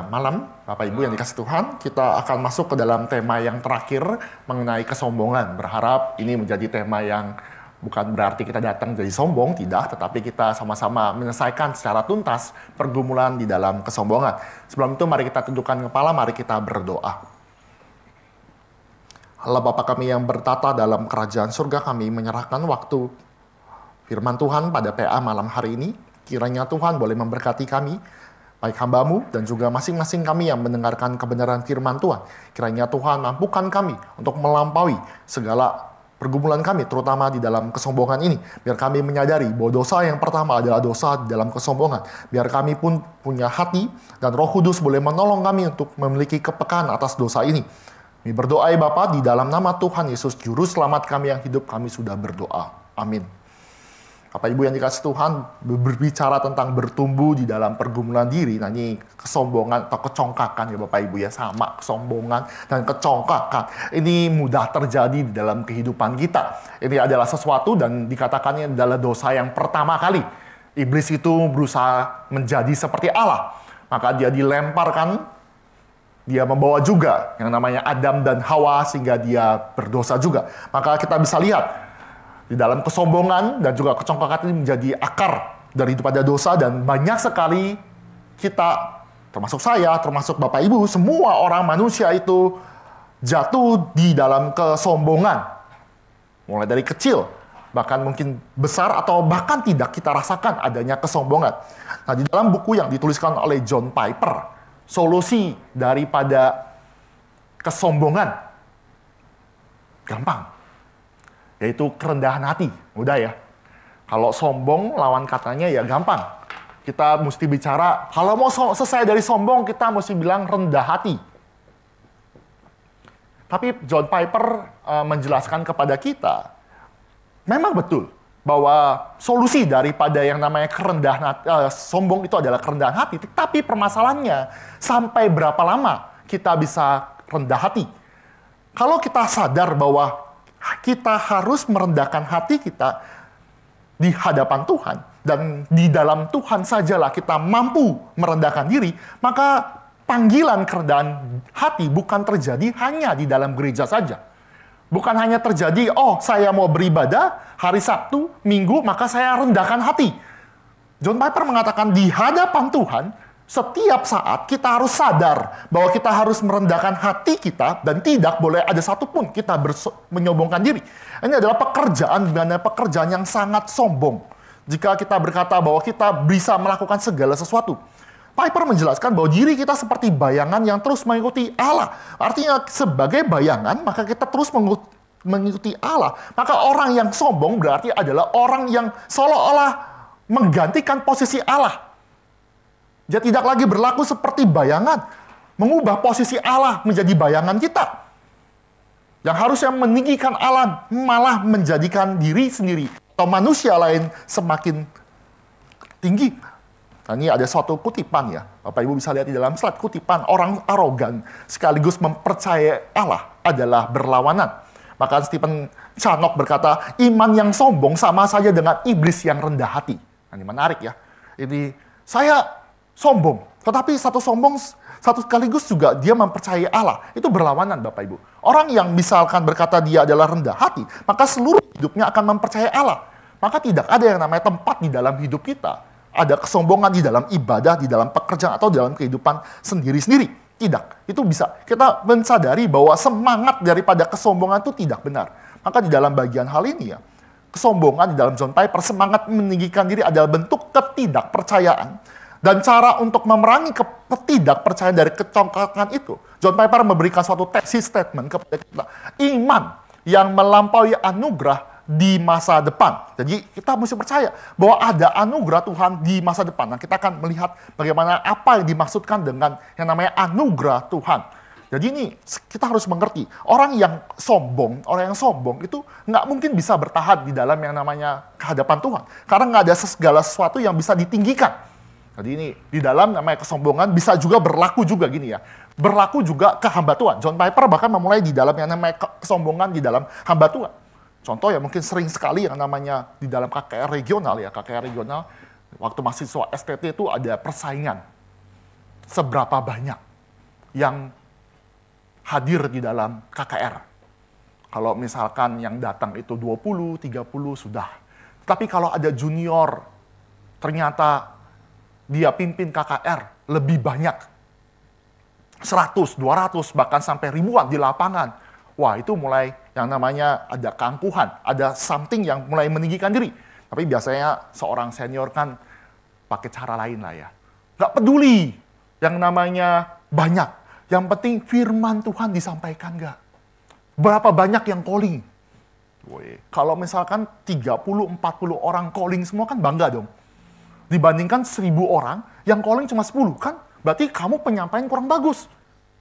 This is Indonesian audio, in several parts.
Malam, Bapak Ibu yang dikasih Tuhan. Kita akan masuk ke dalam tema yang terakhir mengenai kesombongan. Berharap ini menjadi tema yang bukan berarti kita datang jadi sombong, tidak. Tetapi kita sama-sama menyelesaikan secara tuntas pergumulan di dalam kesombongan. Sebelum itu mari kita tundukkan kepala, mari kita berdoa. Allah Bapa kami yang bertata dalam kerajaan surga, kami menyerahkan waktu firman Tuhan pada PA malam hari ini. Kiranya Tuhan boleh memberkati kami, baik hamba-Mu dan juga masing-masing kami yang mendengarkan kebenaran firman Tuhan. Kiranya Tuhan mampukan kami untuk melampaui segala pergumulan kami, terutama di dalam kesombongan ini. Biar kami menyadari bahwa dosa yang pertama adalah dosa di dalam kesombongan. Biar kami pun punya hati dan Roh Kudus boleh menolong kami untuk memiliki kepekaan atas dosa ini. Kami berdoa ya Bapa, di dalam nama Tuhan Yesus, Juru Selamat kami yang hidup, kami sudah berdoa. Amin. Bapak Ibu yang dikasih Tuhan, berbicara tentang bertumbuh di dalam pergumulan diri. Nah ini kesombongan atau kecongkakan ya Bapak Ibu ya, sama kesombongan dan kecongkakan. Ini mudah terjadi di dalam kehidupan kita. Ini adalah sesuatu dan dikatakannya adalah dosa yang pertama kali. Iblis itu berusaha menjadi seperti Allah. Maka dia dilemparkan, dia membawa juga yang namanya Adam dan Hawa sehingga dia berdosa juga. Maka kita bisa lihat di dalam kesombongan dan juga kecongkakan ini menjadi akar daripada dosa, dan banyak sekali kita, termasuk saya, termasuk Bapak Ibu, semua orang manusia itu jatuh di dalam kesombongan. Mulai dari kecil, bahkan mungkin besar atau bahkan tidak kita rasakan adanya kesombongan. Nah, di dalam buku yang dituliskan oleh John Piper, solusi daripada kesombongan gampang, yaitu kerendahan hati. Udah ya. Kalau sombong, lawan katanya ya gampang. Kita mesti bicara, kalau mau selesai dari sombong, kita mesti bilang rendah hati. Tapi John Piper menjelaskan kepada kita, memang betul bahwa solusi daripada yang namanya sombong itu adalah kerendahan hati. Tapi permasalahannya, sampai berapa lama kita bisa rendah hati? Kalau kita sadar bahwa kita harus merendahkan hati kita di hadapan Tuhan, dan di dalam Tuhan sajalah kita mampu merendahkan diri, maka panggilan kerendahan hati bukan terjadi hanya di dalam gereja saja. Bukan hanya terjadi, oh saya mau beribadah hari Sabtu, Minggu, maka saya rendahkan hati. John Piper mengatakan di hadapan Tuhan, setiap saat kita harus sadar bahwa kita harus merendahkan hati kita dan tidak boleh ada satupun kita menyombongkan diri. Ini adalah pekerjaan yang sangat sombong. Jika kita berkata bahwa kita bisa melakukan segala sesuatu. Piper menjelaskan bahwa diri kita seperti bayangan yang terus mengikuti Allah. Artinya sebagai bayangan maka kita terus mengikuti Allah. Maka orang yang sombong berarti adalah orang yang seolah-olah menggantikan posisi Allah. Dia tidak lagi berlaku seperti bayangan, mengubah posisi Allah menjadi bayangan kita. Yang harusnya meninggikan Allah, malah menjadikan diri sendiri atau manusia lain semakin tinggi. Nah, ini ada suatu kutipan ya, Bapak Ibu bisa lihat di dalam slide, kutipan orang arogan sekaligus mempercayai Allah adalah berlawanan. Maka Stephen Chanok berkata, iman yang sombong sama saja dengan iblis yang rendah hati. Nah, ini menarik ya. Ini saya sombong, tetapi satu sekaligus juga dia mempercayai Allah. Itu berlawanan Bapak Ibu. Orang yang misalkan berkata dia adalah rendah hati, maka seluruh hidupnya akan mempercayai Allah. Maka tidak ada yang namanya tempat di dalam hidup kita. Ada kesombongan di dalam ibadah, di dalam pekerjaan, atau dalam kehidupan sendiri-sendiri. Tidak. Itu bisa. Kita mensadari bahwa semangat daripada kesombongan itu tidak benar. Maka di dalam bagian hal ini ya, kesombongan di dalam John Piper, semangat meninggikan diri adalah bentuk ketidakpercayaan. Dan cara untuk memerangi ketidakpercayaan dari kecongkakan itu, John Piper memberikan suatu tesis statement kepada kita. Iman yang melampaui anugerah di masa depan. Jadi kita mesti percaya bahwa ada anugerah Tuhan di masa depan. Nah, kita akan melihat bagaimana apa yang dimaksudkan dengan yang namanya anugerah Tuhan. Jadi ini kita harus mengerti, orang yang sombong itu nggak mungkin bisa bertahan di dalam yang namanya kehadapan Tuhan. Karena nggak ada segala sesuatu yang bisa ditinggikan. Jadi ini di dalam namanya kesombongan bisa juga berlaku juga gini ya. Berlaku juga ke hamba Tuhan. John Piper bahkan memulai di dalam yang namanya kesombongan di dalam hamba Tuhan. Contoh ya mungkin sering sekali yang namanya di dalam KKR regional ya. KKR regional waktu mahasiswa STT itu ada persaingan. seberapa banyak yang hadir di dalam KKR. Kalau misalkan yang datang itu 20, 30 sudah. Tapi kalau ada junior, ternyata dia pimpin KKR lebih banyak. 100, 200, bahkan sampai ribuan di lapangan. Wah, itu mulai yang namanya ada keangkuhan, ada something yang mulai meninggikan diri. Tapi biasanya seorang senior kan pakai cara lain lah ya. Nggak peduli yang namanya banyak. Yang penting firman Tuhan disampaikan nggak? Berapa banyak yang calling? Kalau misalkan 30-40 orang calling semua kan bangga dong. Dibandingkan 1000 orang yang calling cuma 10 kan? Berarti kamu penyampaian kurang bagus.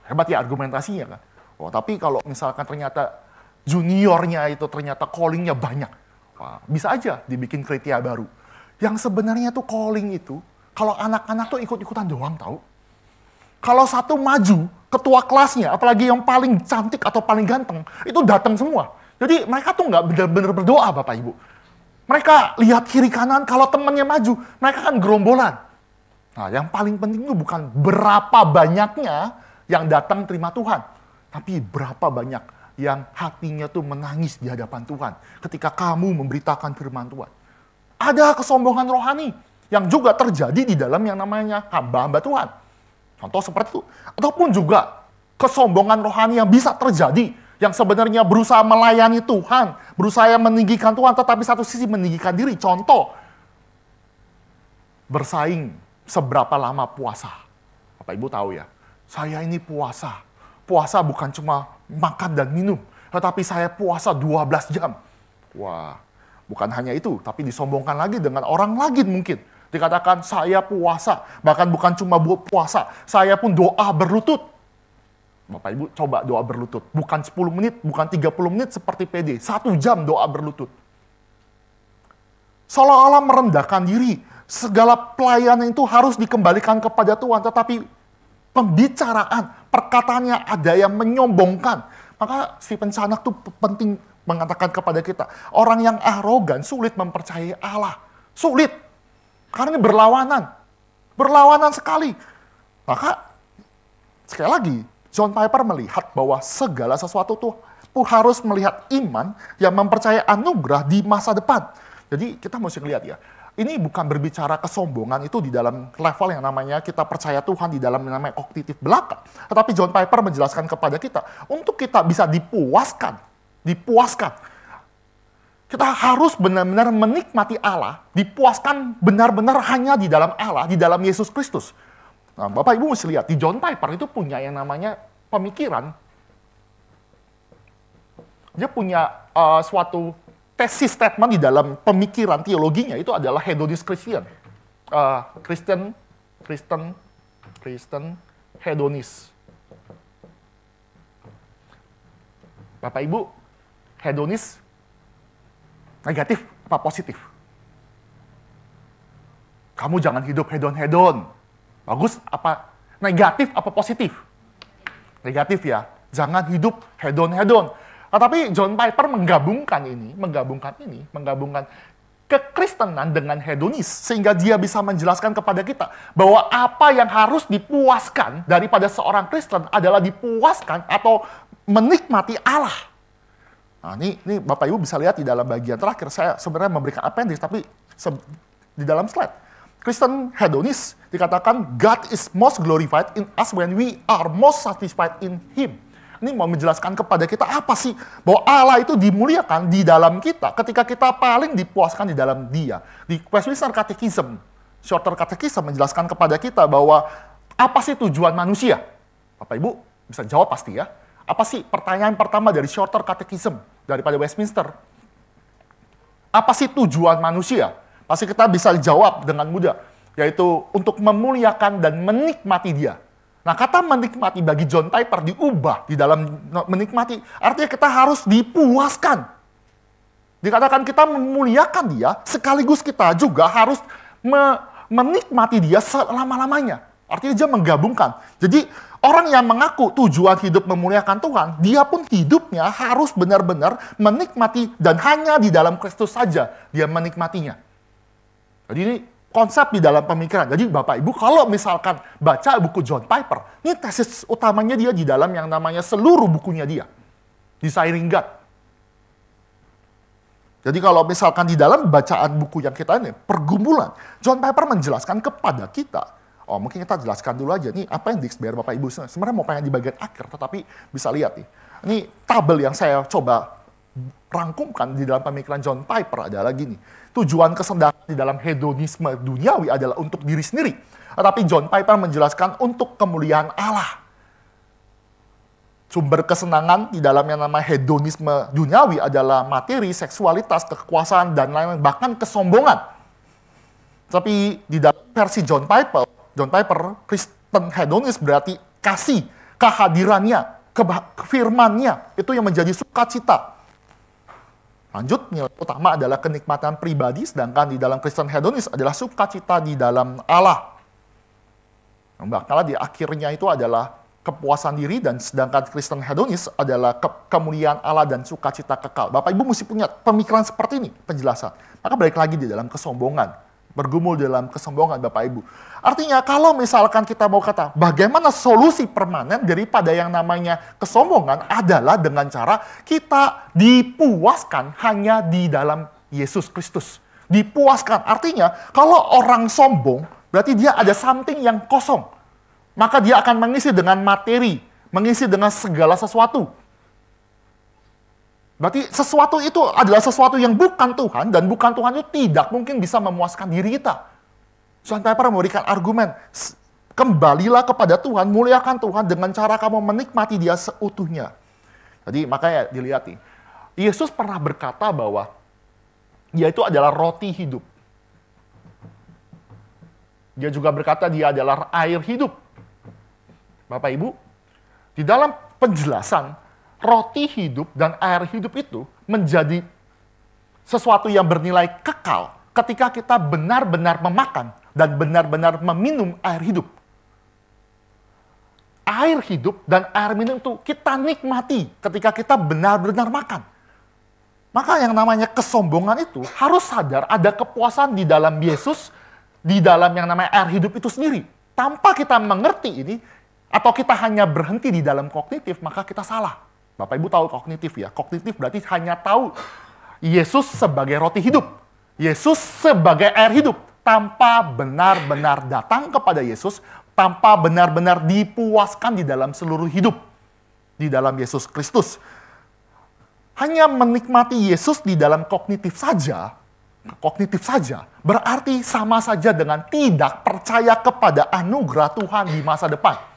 Hebat ya argumentasinya kan? Oh, tapi kalau misalkan ternyata juniornya itu ternyata callingnya banyak. Wah, bisa aja dibikin kriteria baru. Yang sebenarnya tuh calling itu, kalau anak-anak tuh ikut-ikutan doang tahu. Kalau satu maju, ketua kelasnya, apalagi yang paling cantik atau paling ganteng, itu datang semua. Jadi mereka tuh nggak benar-benar berdoa Bapak Ibu. Mereka lihat kiri kanan, kalau temannya maju, mereka kan gerombolan. Nah, yang paling penting itu bukan berapa banyaknya yang datang terima Tuhan. Tapi berapa banyak yang hatinya tuh menangis di hadapan Tuhan ketika kamu memberitakan firman Tuhan. Ada kesombongan rohani yang juga terjadi di dalam yang namanya hamba-hamba Tuhan. Contoh seperti itu. Ataupun juga kesombongan rohani yang bisa terjadi, yang sebenarnya berusaha melayani Tuhan, berusaha meninggikan Tuhan, tetapi satu sisi meninggikan diri. Contoh, bersaing seberapa lama puasa. Bapak Ibu tahu ya, saya ini puasa. Puasa bukan cuma makan dan minum, tetapi saya puasa 12 jam. Wah, bukan hanya itu, tapi disombongkan lagi dengan orang lain mungkin. Dikatakan saya puasa, bahkan bukan cuma puasa, saya pun doa berlutut. Bapak Ibu coba doa berlutut, bukan 10 menit, bukan 30 menit seperti PD, 1 jam doa berlutut. Seolah-olah merendahkan diri, segala pelayanan itu harus dikembalikan kepada Tuhan, tetapi pembicaraan, perkataannya ada yang menyombongkan. Maka Stephen Chanak tuh penting mengatakan kepada kita, orang yang arogan sulit mempercayai Allah. Sulit. Karena ini berlawanan. Berlawanan sekali. Maka, sekali lagi, John Piper melihat bahwa segala sesuatu tuh harus melihat iman yang mempercayai anugerah di masa depan. Jadi kita mesti lihat ya, ini bukan berbicara kesombongan itu di dalam level yang namanya kita percaya Tuhan di dalam yang namanya kognitif belaka. Tetapi John Piper menjelaskan kepada kita, untuk kita bisa dipuaskan. Kita harus benar-benar menikmati Allah, dipuaskan benar-benar hanya di dalam Allah, di dalam Yesus Kristus. Nah, Bapak Ibu mesti lihat, di John Piper itu punya yang namanya pemikiran. Dia punya suatu tesis statement di dalam pemikiran teologinya, itu adalah hedonis Christian. Kristen hedonis. Bapak Ibu, hedonis negatif apa positif? Kamu jangan hidup hedon-hedon. Bagus apa negatif apa positif? Negatif ya. Jangan hidup hedon-hedon. Tetapi John Piper menggabungkan kekristenan dengan hedonis sehingga dia bisa menjelaskan kepada kita bahwa apa yang harus dipuaskan daripada seorang Kristen adalah dipuaskan atau menikmati Allah. Nah, ini Bapak Ibu bisa lihat di dalam bagian terakhir, saya sebenarnya memberikan appendix, tapi di dalam slide. Kristen hedonis dikatakan, God is most glorified in us when we are most satisfied in Him. Ini mau menjelaskan kepada kita apa sih? Bahwa Allah itu dimuliakan di dalam kita ketika kita paling dipuaskan di dalam Dia. Di Westminster Catechism, Shorter Catechism menjelaskan kepada kita bahwa apa sih tujuan manusia? Bapak Ibu bisa jawab pasti ya. Apa sih pertanyaan pertama dari Shorter Catechism daripada Westminster? Apa sih tujuan manusia? Pasti kita bisa jawab dengan mudah, yaitu untuk memuliakan dan menikmati Dia. Nah, kata menikmati bagi John Piper diubah di dalam menikmati, artinya kita harus dipuaskan. Dikatakan kita memuliakan Dia, sekaligus kita juga harus menikmati Dia selama-lamanya. Artinya dia menggabungkan. Jadi orang yang mengaku tujuan hidup memuliakan Tuhan, dia pun hidupnya harus benar-benar menikmati dan hanya di dalam Kristus saja dia menikmatinya. Jadi ini konsep di dalam pemikiran. Jadi Bapak Ibu kalau misalkan baca buku John Piper, ini tesis utamanya dia di dalam yang namanya seluruh bukunya dia. Desiring God. Jadi kalau misalkan di dalam bacaan buku yang kita ini, pergumulan, John Piper menjelaskan kepada kita. Oh mungkin kita jelaskan dulu aja nih apa yang biar Bapak Ibu sebenarnya mau pengen di bagian akhir, tetapi bisa lihat nih. Ini tabel yang saya coba rangkumkan di dalam pemikiran John Piper adalah gini. Tujuan kesenangan di dalam hedonisme duniawi adalah untuk diri sendiri. Tetapi John Piper menjelaskan untuk kemuliaan Allah. Sumber kesenangan di dalam yang namanya hedonisme duniawi adalah materi, seksualitas, kekuasaan, dan lain-lain, bahkan kesombongan. Tapi di dalam versi John Piper, Kristen hedonis berarti kasih, kehadirannya, firman-Nya, itu yang menjadi sukacita. Lanjut, nilai utama adalah kenikmatan pribadi, sedangkan di dalam Kristen hedonis adalah sukacita di dalam Allah. Bahkan di akhirnya itu adalah kepuasan diri, dan sedangkan Kristen hedonis adalah kemuliaan Allah dan sukacita kekal. Bapak Ibu mesti punya pemikiran seperti ini, penjelasan. Maka balik lagi di dalam kesombongan. Bergumul dalam kesombongan Bapak Ibu. Artinya kalau misalkan kita mau kata bagaimana solusi permanen daripada yang namanya kesombongan adalah dengan cara kita dipuaskan hanya di dalam Yesus Kristus. Dipuaskan artinya kalau orang sombong berarti dia ada something yang kosong. Maka dia akan mengisi dengan materi, mengisi dengan segala sesuatu. Berarti sesuatu itu adalah sesuatu yang bukan Tuhan, dan bukan Tuhan itu tidak mungkin bisa memuaskan diri kita. John Piper memberikan argumen, kembalilah kepada Tuhan, muliakan Tuhan dengan cara kamu menikmati Dia seutuhnya. Jadi makanya dilihat nih, Yesus pernah berkata bahwa Dia itu adalah roti hidup. Dia juga berkata Dia adalah air hidup. Bapak Ibu, di dalam penjelasan, roti hidup dan air hidup itu menjadi sesuatu yang bernilai kekal ketika kita benar-benar memakan dan benar-benar meminum air hidup. Air hidup dan air minum itu kita nikmati ketika kita benar-benar makan. Maka yang namanya kesombongan itu harus sadar ada kepuasan di dalam Yesus, di dalam yang namanya air hidup itu sendiri. Tanpa kita mengerti ini, atau kita hanya berhenti di dalam kognitif, maka kita salah. Bapak Ibu tahu kognitif ya. Kognitif berarti hanya tahu Yesus sebagai roti hidup. Yesus sebagai air hidup. Tanpa benar-benar datang kepada Yesus. Tanpa benar-benar dipuaskan di dalam seluruh hidup. Di dalam Yesus Kristus. Hanya menikmati Yesus di dalam kognitif saja. Berarti sama saja dengan tidak percaya kepada anugerah Tuhan di masa depan.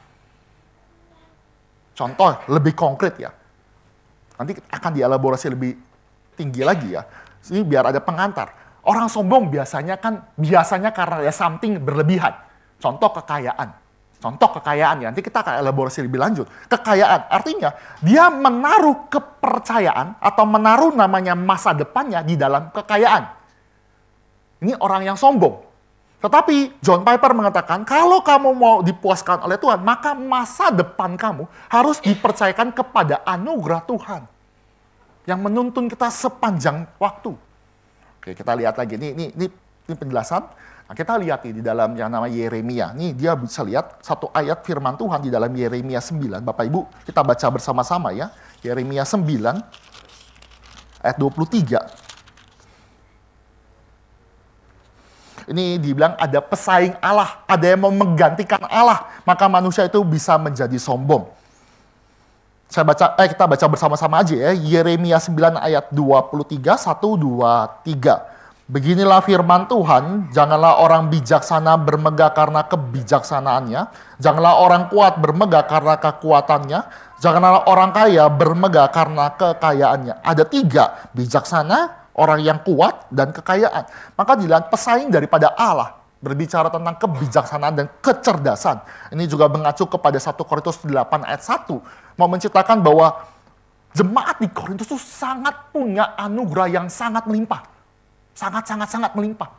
Contoh lebih konkret ya. Nanti akan dielaborasi lebih tinggi lagi ya. Ini biar ada pengantar. Orang sombong biasanya karena ada something berlebihan. Contoh kekayaan ya. Nanti kita akan elaborasi lebih lanjut. Kekayaan artinya dia menaruh kepercayaan atau menaruh namanya masa depannya di dalam kekayaan. Ini orang yang sombong. Tetapi John Piper mengatakan, kalau kamu mau dipuaskan oleh Tuhan, maka masa depan kamu harus dipercayakan kepada anugerah Tuhan. Yang menuntun kita sepanjang waktu. Oke, kita lihat lagi. Ini penjelasan. Nah, kita lihat nih di dalam yang namanya Yeremia. Nih dia bisa lihat satu ayat firman Tuhan di dalam Yeremia 9. Bapak Ibu, kita baca bersama-sama ya. Yeremia 9, ayat 23. Ini dibilang ada pesaing Allah, ada yang mau menggantikan Allah, maka manusia itu bisa menjadi sombong. Kita baca bersama-sama aja ya. Yeremia 9 ayat 23, 1, 2, 3. Beginilah firman Tuhan, janganlah orang bijaksana bermegah karena kebijaksanaannya, janganlah orang kuat bermegah karena kekuatannya, janganlah orang kaya bermegah karena kekayaannya. Ada 3, bijaksana, orang yang kuat, dan kekayaan. Maka dilihat pesaing daripada Allah berbicara tentang kebijaksanaan dan kecerdasan. Ini juga mengacu kepada 1 Korintus 8 ayat 1. Mau menceritakan bahwa jemaat di Korintus itu sangat punya anugerah yang sangat melimpah. Sangat melimpah.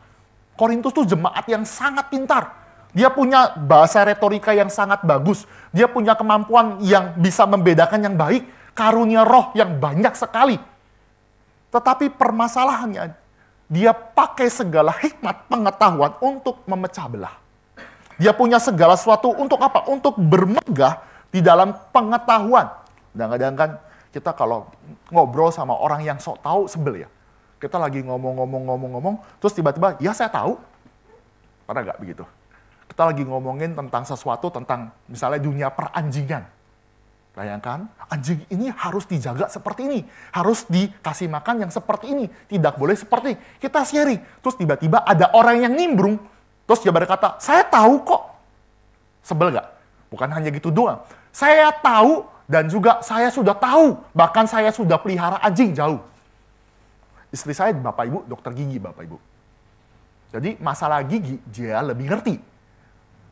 Korintus itu jemaat yang sangat pintar. Dia punya bahasa retorika yang sangat bagus. Dia punya kemampuan yang bisa membedakan yang baik. Karunia roh yang banyak sekali. Tetapi permasalahannya, dia pakai segala hikmat pengetahuan untuk memecah belah. Dia punya segala sesuatu untuk apa? Untuk bermegah di dalam pengetahuan. Kadang-kadang kan kita kalau ngobrol sama orang yang sok tahu sebel ya. Kita lagi ngomong, terus tiba-tiba, ya saya tahu. Pernah nggak begitu? Kita lagi ngomongin tentang sesuatu, tentang misalnya dunia peranjingan. Bayangkan, anjing ini harus dijaga seperti ini. Harus dikasih makan yang seperti ini. Tidak boleh seperti ini. Kita sharing. Terus tiba-tiba ada orang yang nimbrung. Terus dia berkata, saya tahu kok. Sebel nggak? Bukan hanya gitu doang. Saya tahu dan juga saya sudah tahu. Bahkan saya sudah pelihara anjing jauh. Istri saya, Bapak Ibu, dokter gigi, Bapak Ibu. Jadi masalah gigi, dia lebih ngerti.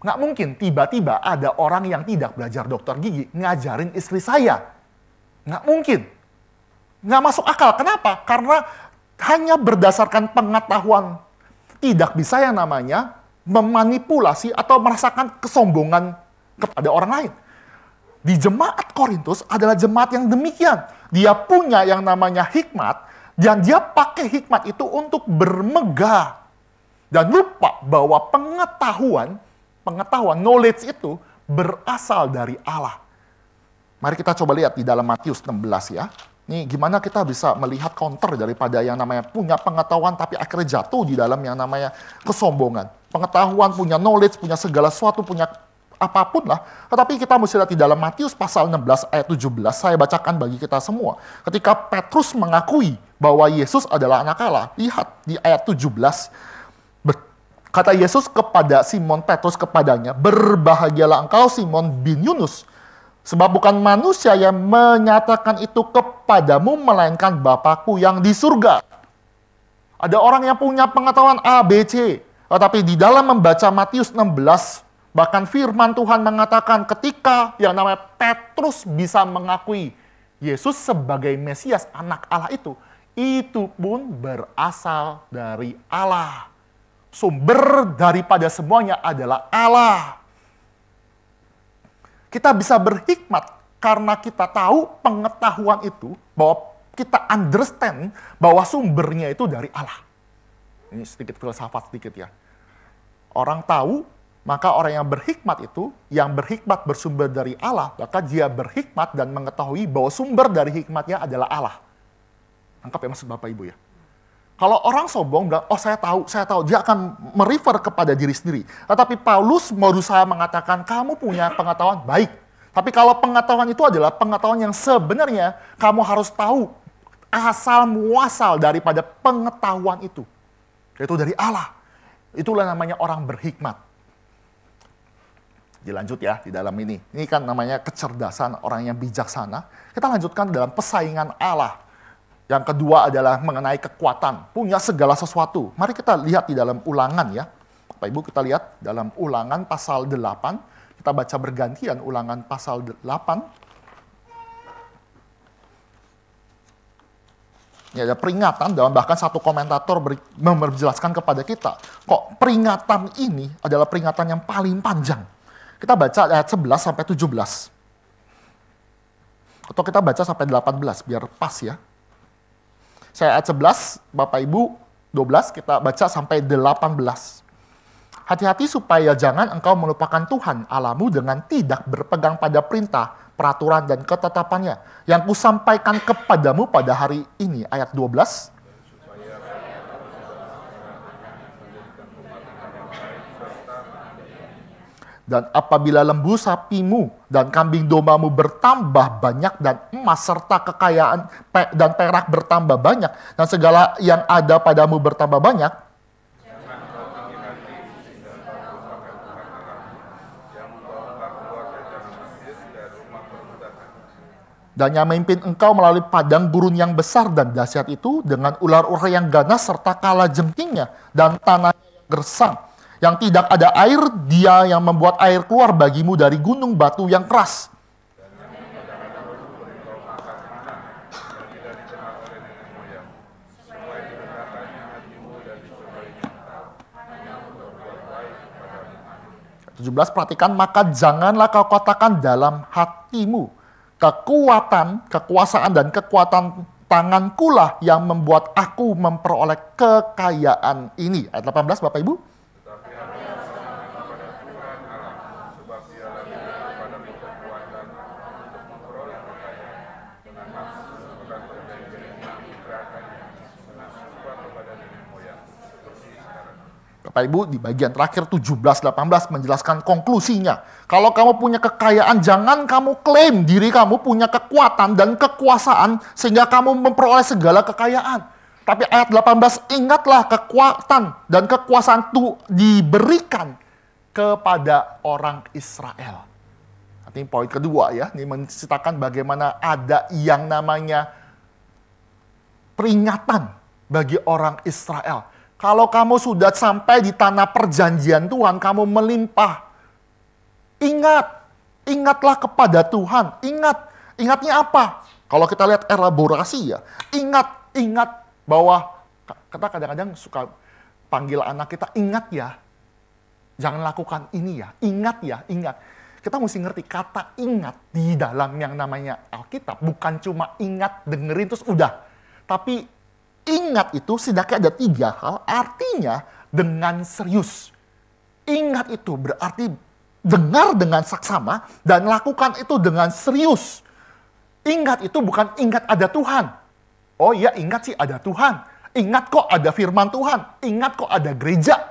Nggak mungkin tiba-tiba ada orang yang tidak belajar dokter gigi ngajarin istri saya. Nggak mungkin. Nggak masuk akal. Kenapa? Karena hanya berdasarkan pengetahuan. Tidak bisa yang namanya memanipulasi atau merasakan kesombongan kepada orang lain. Di jemaat Korintus adalah jemaat yang demikian. Dia punya yang namanya hikmat, dan dia pakai hikmat itu untuk bermegah. Dan lupa bahwa pengetahuan, knowledge itu berasal dari Allah. Mari kita coba lihat di dalam Matius 16 ya. Ini gimana kita bisa melihat counter daripada yang namanya punya pengetahuan tapi akhirnya jatuh di dalam yang namanya kesombongan. Pengetahuan, punya knowledge, punya segala sesuatu, punya apapun lah. Tetapi kita mesti lihat di dalam Matius pasal 16 ayat 17. Saya bacakan bagi kita semua. Ketika Petrus mengakui bahwa Yesus adalah anak Allah. Lihat di ayat 17. Kata Yesus kepada Simon Petrus kepadanya, berbahagialah engkau Simon bin Yunus. Sebab bukan manusia yang menyatakan itu kepadamu, melainkan Bapakku yang di surga. Ada orang yang punya pengetahuan A, B, C. Tetapi di dalam membaca Matius 16, bahkan firman Tuhan mengatakan ketika yang namanya Petrus bisa mengakui Yesus sebagai Mesias, anak Allah itu pun berasal dari Allah. Sumber daripada semuanya adalah Allah. Kita bisa berhikmat karena kita tahu pengetahuan itu, bahwa kita understand bahwa sumbernya itu dari Allah. Ini sedikit filsafat sedikit ya. Orang tahu, maka orang yang berhikmat itu, yang berhikmat bersumber dari Allah, maka dia berhikmat dan mengetahui bahwa sumber dari hikmatnya adalah Allah. Angkap ya maksud Bapak Ibu ya. Kalau orang sombong bilang, oh saya tahu, dia akan merefer kepada diri sendiri. Tetapi Paulus berusaha mengatakan, kamu punya pengetahuan baik. Tapi kalau pengetahuan itu adalah pengetahuan yang sebenarnya, kamu harus tahu asal muasal daripada pengetahuan itu. Yaitu dari Allah. Itulah namanya orang berhikmat. Dilanjut ya di dalam ini. Ini kan namanya kecerdasan orang yang bijaksana. Kita lanjutkan dalam pesaingan Allah. Yang kedua adalah mengenai kekuatan, punya segala sesuatu. Mari kita lihat di dalam Ulangan ya. Bapak Ibu kita lihat dalam Ulangan pasal 8. Kita baca bergantian Ulangan pasal 8. Ini ada peringatan, dan bahkan satu komentator menjelaskan kepada kita, kok peringatan ini adalah peringatan yang paling panjang. Kita baca ayat 11 sampai 17. Atau kita baca sampai 18 biar pas ya. Saya ayat 11, Bapak Ibu 12, kita baca sampai 18. Hati-hati supaya jangan engkau melupakan Tuhan Allahmu dengan tidak berpegang pada perintah, peraturan, dan ketetapannya yang kusampaikan kepadamu pada hari ini. Ayat 12. Dan apabila lembu sapimu dan kambing dombamu bertambah banyak, dan emas serta kekayaan dan perak bertambah banyak, dan segala yang ada padamu bertambah banyak, dan yang memimpin engkau melalui padang gurun yang besar dan dahsyat itu, dengan ular-ular yang ganas serta kalajengkingnya, dan tanahnya yang gersang, yang tidak ada air, dia yang membuat air keluar bagimu dari gunung batu yang keras. Perhatikan, maka janganlah kau katakan dalam hatimu, kekuatan, kekuasaan, dan kekuatan tangankulah yang membuat aku memperoleh kekayaan ini. Ayat 18, Bapak Ibu. Bapak Ibu, di bagian terakhir 17-18 menjelaskan konklusinya. Kalau kamu punya kekayaan, jangan kamu klaim diri kamu punya kekuatan dan kekuasaan sehingga kamu memperoleh segala kekayaan. Tapi ayat 18, ingatlah kekuatan dan kekuasaan itu diberikan kepada orang Israel. Ini poin kedua ya, ini menceritakan bagaimana ada yang namanya peringatan bagi orang Israel. Kalau kamu sudah sampai di tanah perjanjian Tuhan, kamu melimpah. Ingatlah kepada Tuhan. Ingatnya apa? Kalau kita lihat elaborasi ya, ingat bahwa kita kadang-kadang suka panggil anak kita, ingat ya, jangan lakukan ini ya, ingat. Kita mesti ngerti kata ingat di dalam yang namanya Alkitab, bukan cuma ingat, dengerin terus udah. Tapi ingat itu setidaknya ada 3 hal, artinya dengan serius. Ingat itu berarti dengar dengan saksama dan lakukan itu dengan serius. Ingat itu bukan ingat ada Tuhan. Oh iya, ingat sih ada Tuhan. Ingat kok ada firman Tuhan. Ingat kok ada gereja.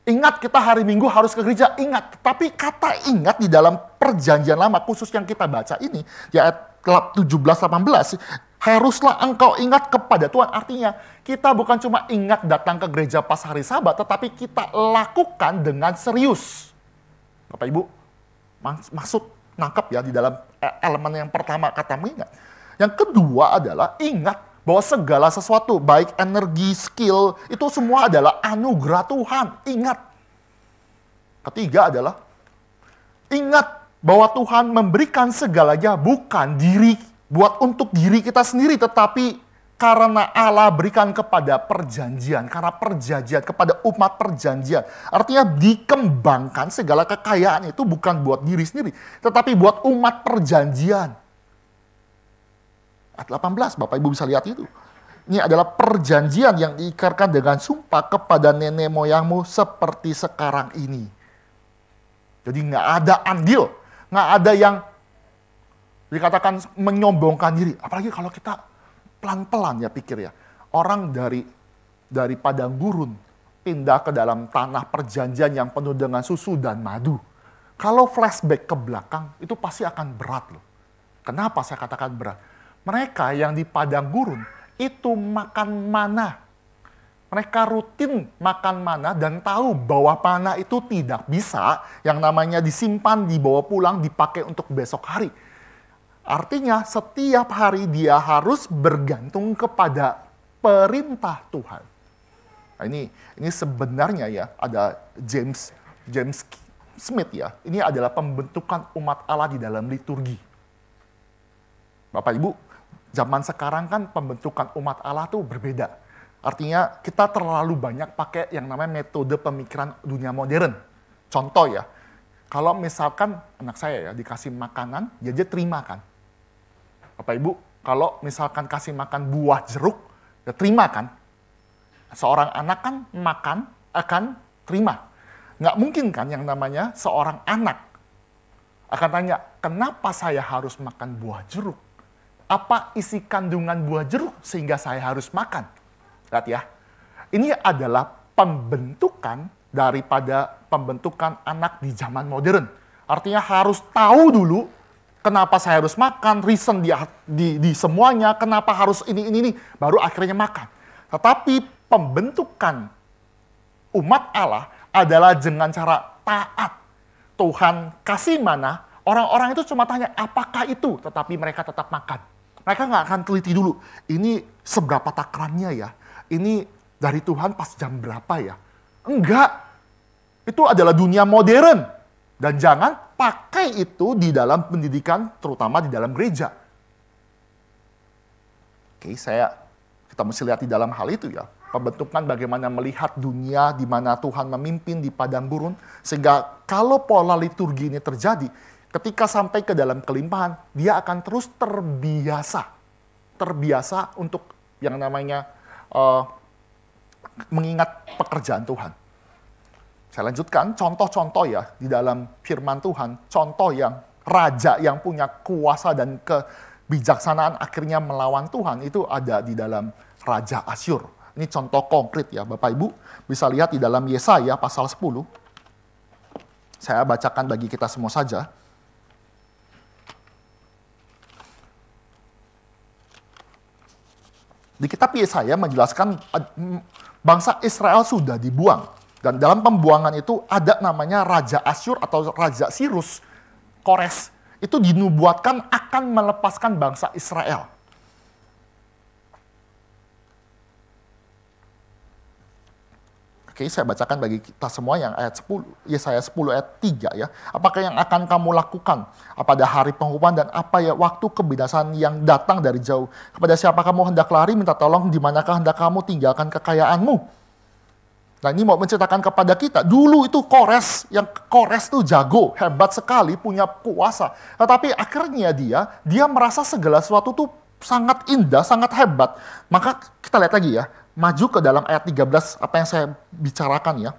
Ingat kita hari Minggu harus ke gereja. Ingat. Tapi kata ingat di dalam perjanjian lama, khusus yang kita baca ini, di ayat 17-18, haruslah engkau ingat kepada Tuhan. Artinya, kita bukan cuma ingat datang ke gereja pas hari Sabat, tetapi kita lakukan dengan serius. Bapak Ibu, maksud nangkep ya di dalam elemen yang pertama kata mengingat. Yang kedua adalah ingat bahwa segala sesuatu, baik energi, skill, itu semua adalah anugerah Tuhan. Ingat. Ketiga adalah ingat bahwa Tuhan memberikan segalanya bukan buat untuk diri kita sendiri, tetapi karena Allah berikan kepada perjanjian, karena perjanjian, kepada umat perjanjian. Artinya dikembangkan segala kekayaan itu bukan buat diri sendiri, tetapi buat umat perjanjian. Ayat 18, Bapak Ibu bisa lihat itu. Ini adalah perjanjian yang diikrarkan dengan sumpah kepada nenek moyangmu seperti sekarang ini. Jadi nggak ada andil, nggak ada yang dikatakan menyombongkan diri. Apalagi kalau kita pelan-pelan ya pikir ya. Orang dari padang gurun pindah ke dalam tanah perjanjian yang penuh dengan susu dan madu. Kalau flashback ke belakang itu pasti akan berat loh. Kenapa saya katakan berat? Mereka yang di padang gurun itu makan mana. Mereka rutin makan mana dan tahu bahwa mana itu tidak bisa yang namanya disimpan, dibawa pulang, dipakai untuk besok hari. Artinya setiap hari dia harus bergantung kepada perintah Tuhan. Nah, ini sebenarnya ya ada James Smith ya. Ini adalah pembentukan umat Allah di dalam liturgi. Bapak Ibu, zaman sekarang kan pembentukan umat Allah tuh berbeda. Artinya kita terlalu banyak pakai yang namanya metode pemikiran dunia modern. Contoh ya, kalau misalkan anak saya ya dikasih makanan, dia terima kan. Bapak Ibu, kalau misalkan kasih makan buah jeruk, ya terima kan? Seorang anak kan makan, akan terima. Nggak mungkin kan yang namanya seorang anak akan tanya, kenapa saya harus makan buah jeruk? Apa isi kandungan buah jeruk sehingga saya harus makan? Lihat ya, ini adalah pembentukan daripada pembentukan anak di zaman modern. Artinya harus tahu dulu, kenapa saya harus makan, reason di semuanya, kenapa harus ini, baru akhirnya makan. Tetapi pembentukan umat Allah adalah dengan cara taat. Tuhan kasih mana, orang-orang itu cuma tanya, apakah itu? Tetapi mereka tetap makan. Mereka nggak akan teliti dulu, ini seberapa takarannya ya? Ini dari Tuhan pas jam berapa ya? Enggak. Itu adalah dunia modern. Dan jangan pakai itu di dalam pendidikan, terutama di dalam gereja. Oke, kita mesti lihat di dalam hal itu ya. Pembentukan bagaimana melihat dunia di mana Tuhan memimpin di padang gurun. Sehingga kalau pola liturgi ini terjadi, ketika sampai ke dalam kelimpahan, dia akan terus terbiasa. terbiasa untuk yang namanya mengingat pekerjaan Tuhan. Saya lanjutkan, contoh-contoh ya di dalam firman Tuhan, contoh yang raja yang punya kuasa dan kebijaksanaan akhirnya melawan Tuhan, itu ada di dalam Raja Asyur. Ini contoh konkret ya, Bapak Ibu bisa lihat di dalam Yesaya pasal 10. Saya bacakan bagi kita semua saja. Di kitab Yesaya menjelaskan bangsa Israel sudah dibuang. Dan dalam pembuangan itu ada namanya Raja Asyur atau Raja Sirus, Kores. Itu dinubuatkan akan melepaskan bangsa Israel. Oke, saya bacakan bagi kita semua yang ayat 10, Yesaya 10 ayat 3 ya. Apakah yang akan kamu lakukan pada hari penghukuman dan apa ya waktu kebinasaan yang datang dari jauh? Kepada siapa kamu hendak lari minta tolong, di manakah hendak kamu tinggalkan kekayaanmu? Nah ini mau menceritakan kepada kita, dulu itu Kores tuh jago, hebat sekali, punya kuasa. Tetapi akhirnya dia merasa segala sesuatu tuh sangat indah, sangat hebat. Maka kita lihat lagi ya, maju ke dalam ayat 13, apa yang saya bicarakan ya.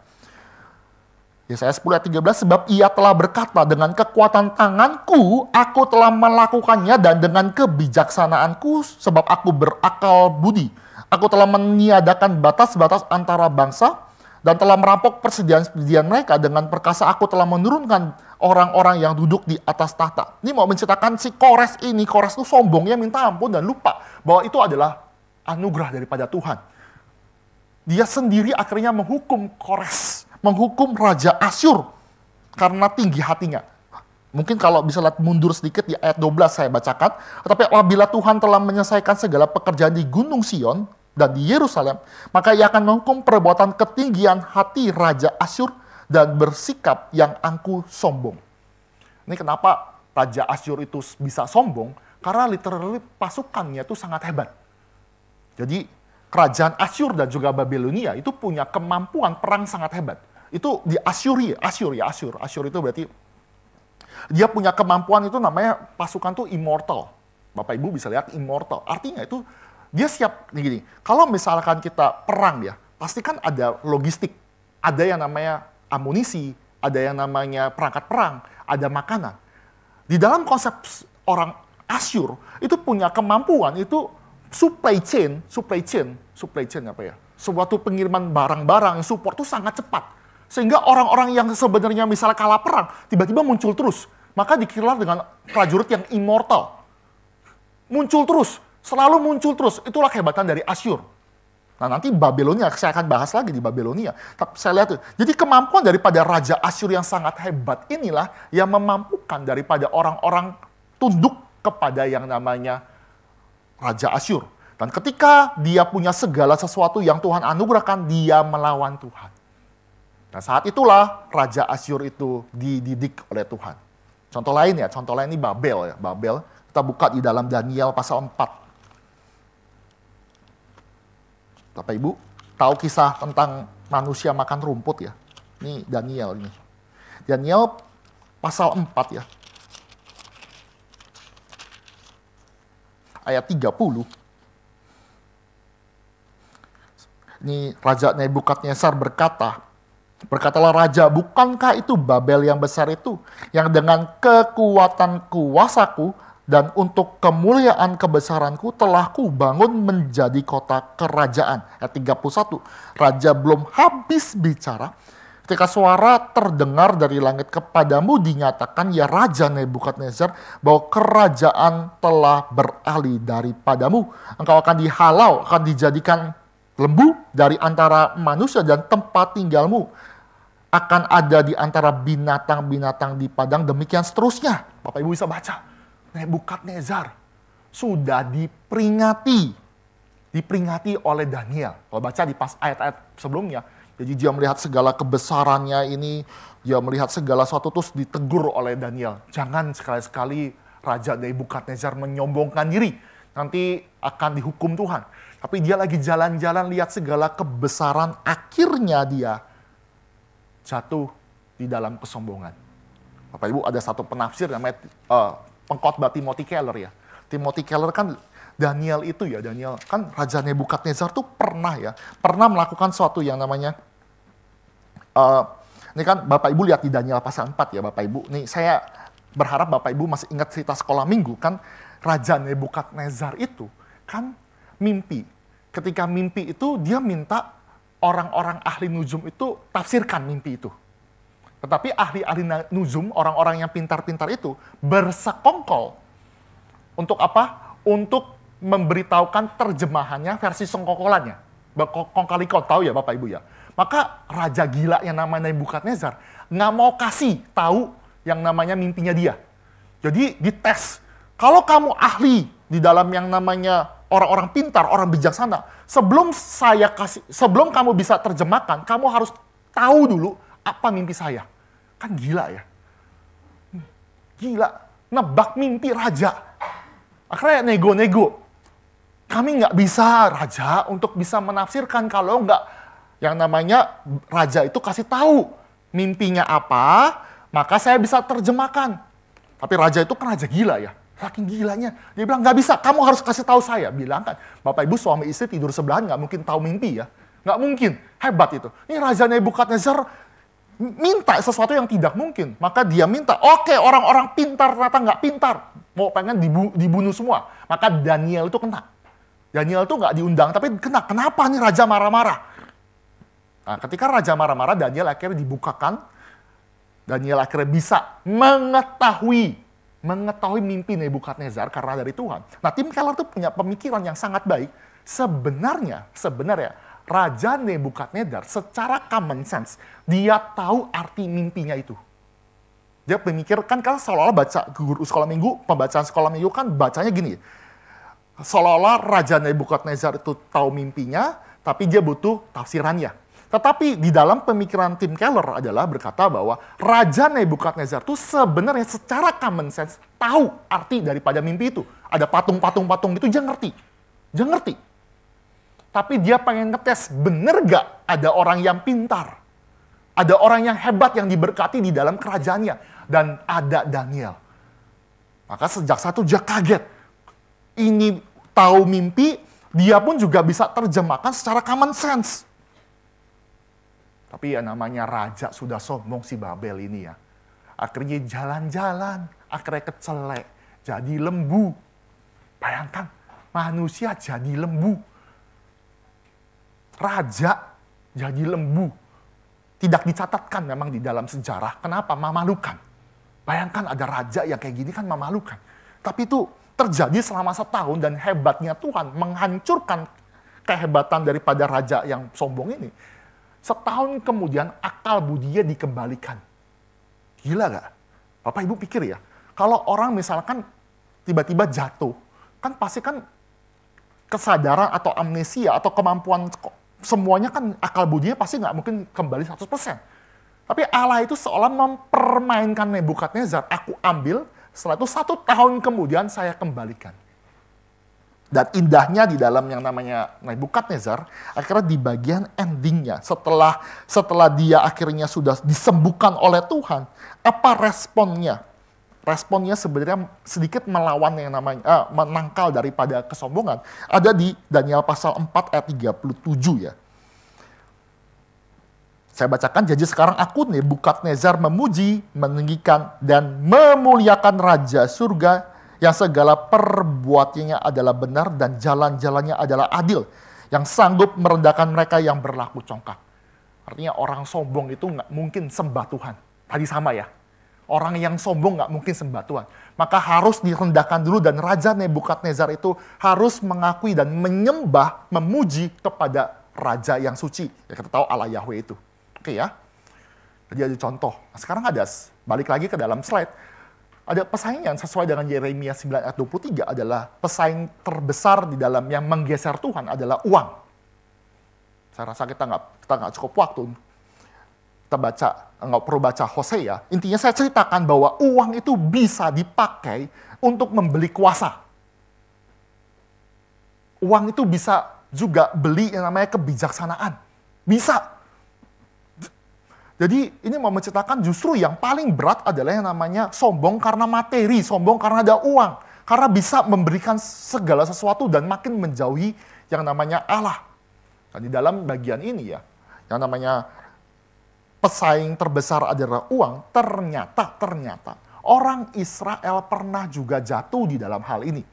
Yesaya 10 ayat 13, sebab ia telah berkata, dengan kekuatan tanganku, aku telah melakukannya, dan dengan kebijaksanaanku, sebab aku berakal budi. Aku telah meniadakan batas-batas antara bangsa, dan telah merampok persediaan-persediaan mereka. Dengan perkasa aku telah menurunkan orang-orang yang duduk di atas tahta. Ini mau menceritakan si Kores ini, Kores itu sombongnya minta ampun dan lupa bahwa itu adalah anugerah daripada Tuhan. Dia sendiri akhirnya menghukum Kores, menghukum Raja Asyur karena tinggi hatinya. Mungkin kalau bisa lihat mundur sedikit di ayat 12 saya bacakan. Tetapi apabila Tuhan telah menyelesaikan segala pekerjaan di Gunung Sion dan di Yerusalem, maka ia akan menghukum perbuatan ketinggian hati Raja Asyur dan bersikap yang angkuh sombong. Ini kenapa Raja Asyur itu bisa sombong? Karena literally pasukannya itu sangat hebat. Jadi kerajaan Asyur dan juga Babilonia itu punya kemampuan perang sangat hebat. Itu di Asyur itu berarti dia punya kemampuan itu namanya pasukan tuh immortal. Bapak Ibu bisa lihat immortal. Artinya itu dia siap gini. Kalau misalkan kita perang ya, pasti kan ada logistik. Ada yang namanya amunisi, ada yang namanya perangkat perang, ada makanan. Di dalam konsep orang Asyur itu punya kemampuan itu supply chain apa ya? Suatu pengiriman barang-barang, support itu sangat cepat. Sehingga orang-orang yang sebenarnya misalnya kalah perang, tiba-tiba muncul terus. Maka dikira dengan prajurit yang immortal. Muncul terus, selalu muncul terus. Itulah kehebatan dari Asyur. Nah nanti Babilonia, saya akan bahas lagi di Babilonia. Tapi saya lihat, jadi kemampuan daripada Raja Asyur yang sangat hebat inilah yang memampukan daripada orang-orang tunduk kepada yang namanya Raja Asyur. Dan ketika dia punya segala sesuatu yang Tuhan anugerahkan, dia melawan Tuhan. Nah saat itulah Raja Asyur itu dididik oleh Tuhan. Contoh lain ini Babel ya. Babel, kita buka di dalam Daniel pasal 4. Bapak Ibu, tahu kisah tentang manusia makan rumput ya? Ini Daniel ini. Daniel pasal 4 ya. Ayat 30. Ini Raja Nebukadnezar berkatalah raja, bukankah itu Babel yang besar itu, yang dengan kekuatan kuasaku dan untuk kemuliaan kebesaranku telah ku bangun menjadi kota kerajaan. Ayat 31, raja belum habis bicara, ketika suara terdengar dari langit kepadamu dinyatakan, ya Raja Nebukadnezar, bahwa kerajaan telah beralih daripadamu. Engkau akan dihalau, akan dijadikan lembu dari antara manusia dan tempat tinggalmu akan ada di antara binatang-binatang di padang, demikian seterusnya. Bapak Ibu bisa baca, Nebukadnezar sudah diperingati oleh Daniel. Kalau baca di pas ayat-ayat sebelumnya, jadi dia melihat segala kebesarannya ini, dia melihat segala sesuatu terus ditegur oleh Daniel. Jangan sekali-sekali Raja Nebukadnezar menyombongkan diri, nanti akan dihukum Tuhan. Tapi dia lagi jalan-jalan lihat segala kebesaran, akhirnya dia jatuh di dalam kesombongan. Bapak Ibu ada satu penafsir namanya pengkhotbah Timothy Keller ya. Timothy Keller kan Daniel itu ya, Daniel kan Raja Nebukadnezar tuh pernah melakukan sesuatu yang namanya, ini kan Bapak Ibu lihat di Daniel pasal 4 ya Bapak Ibu. Nih saya berharap Bapak Ibu masih ingat cerita sekolah minggu kan, Raja Nebukadnezar itu kan mimpi. Ketika mimpi itu dia minta orang-orang ahli nujum itu tafsirkan mimpi itu. Tetapi ahli-ahli nujum, orang-orang yang pintar-pintar itu bersekongkol. Untuk apa? Untuk memberitahukan terjemahannya versi sengkokolannya. Kongkalikon, tahu ya Bapak Ibu ya. Maka raja gila yang namanya Nebukadnezar nggak mau kasih tahu yang namanya mimpinya dia. Jadi dites. Kalau kamu ahli di dalam yang namanya orang-orang pintar, orang bijaksana, sebelum kamu bisa terjemahkan, kamu harus tahu dulu apa mimpi saya. Kan gila ya. Gila. Nebak mimpi raja. Akhirnya nego-nego. Kami nggak bisa, raja, untuk bisa menafsirkan kalau nggak yang namanya raja itu kasih tahu mimpinya apa, maka saya bisa terjemahkan. Tapi raja itu kan raja gila ya. Saking gilanya. Dia bilang, nggak bisa, kamu harus kasih tahu saya. Bilang kan, Bapak Ibu suami istri tidur sebelahan nggak mungkin tahu mimpi ya. Nggak mungkin. Hebat itu. Ini Raja Nebukadnezar minta sesuatu yang tidak mungkin. Maka dia minta, oke, orang-orang pintar ternyata nggak pintar. Mau pengen dibunuh semua. Maka Daniel itu kena. Daniel itu nggak diundang, tapi kena. Kenapa nih Raja marah-marah? Nah, ketika Raja marah-marah, Daniel akhirnya dibukakan. Daniel akhirnya bisa mengetahui mimpi Nebukadnezar karena dari Tuhan. Nah, Tim Keller tuh punya pemikiran yang sangat baik. Sebenarnya Raja Nebukadnezar secara common sense, dia tahu arti mimpinya itu. Dia memikirkan, kan seolah-olah baca guru sekolah minggu, pembacaan sekolah minggu kan bacanya gini. Seolah-olah Raja Nebukadnezar itu tahu mimpinya, tapi dia butuh tafsirannya. Tetapi di dalam pemikiran Tim Keller adalah berkata bahwa Raja Nebukadnezar itu sebenarnya secara common sense tahu arti daripada mimpi itu. Ada patung-patung itu dia ngerti. Dia ngerti. Tapi dia pengen ngetes, bener gak ada orang yang pintar? Ada orang yang hebat yang diberkati di dalam kerajaannya. Dan ada Daniel. Maka sejak satu dia kaget. Ini tahu mimpi, dia pun juga bisa terjemahkan secara common sense. Tapi ya namanya raja sudah sombong si Babel ini ya. Akhirnya jalan-jalan, akhirnya kecelek, jadi lembu. Bayangkan, manusia jadi lembu. Raja jadi lembu. Tidak dicatatkan memang di dalam sejarah. Kenapa? Memalukan. Bayangkan ada raja yang kayak gini kan memalukan. Tapi itu terjadi selama setahun dan hebatnya Tuhan menghancurkan kehebatan daripada raja yang sombong ini. Setahun kemudian akal budinya dikembalikan. Gila gak? Bapak Ibu pikir ya, kalau orang misalkan tiba-tiba jatuh, kan pasti kan kesadaran atau amnesia atau kemampuan semuanya kan akal budinya pasti nggak mungkin kembali 100%. Tapi Allah itu seolah mempermainkan Nebukadnezar. Aku ambil, setelah itu 1 tahun kemudian saya kembalikan. Dan indahnya di dalam yang namanya Nebukadnezar, akhirnya di bagian endingnya, setelah dia akhirnya sudah disembuhkan oleh Tuhan, apa responnya? Responnya sebenarnya sedikit melawan yang namanya menangkal daripada kesombongan. Ada di Daniel pasal 4 ayat 37 ya. Saya bacakan, jadi sekarang aku Nebukadnezar memuji, meninggikan, dan memuliakan Raja surga yang segala perbuatannya adalah benar dan jalan-jalannya adalah adil, yang sanggup merendahkan mereka yang berlaku congkak. Artinya orang sombong itu nggak mungkin sembah Tuhan. Tadi sama ya. Orang yang sombong nggak mungkin sembah Tuhan. Maka harus direndahkan dulu dan Raja Nebukadnezar itu harus mengakui dan menyembah, memuji kepada Raja yang suci. Ya kita tahu Allah Yahweh itu. Oke ya. Jadi ada contoh. Nah, sekarang ada, balik lagi ke dalam slide. Ada pesaing yang sesuai dengan Yeremia 9 ayat 23 adalah pesaing terbesar di dalam yang menggeser Tuhan adalah uang. Saya rasa kita nggak cukup waktu. Kita baca, nggak perlu baca Hosea. Intinya saya ceritakan bahwa uang itu bisa dipakai untuk membeli kuasa. Uang itu bisa juga beli yang namanya kebijaksanaan. Bisa. Jadi ini mau menceritakan justru yang paling berat adalah yang namanya sombong karena materi, sombong karena ada uang. Karena bisa memberikan segala sesuatu dan makin menjauhi yang namanya Allah. Dan di dalam bagian ini ya, yang namanya pesaing terbesar adalah uang, ternyata orang Israel pernah juga jatuh di dalam hal ini.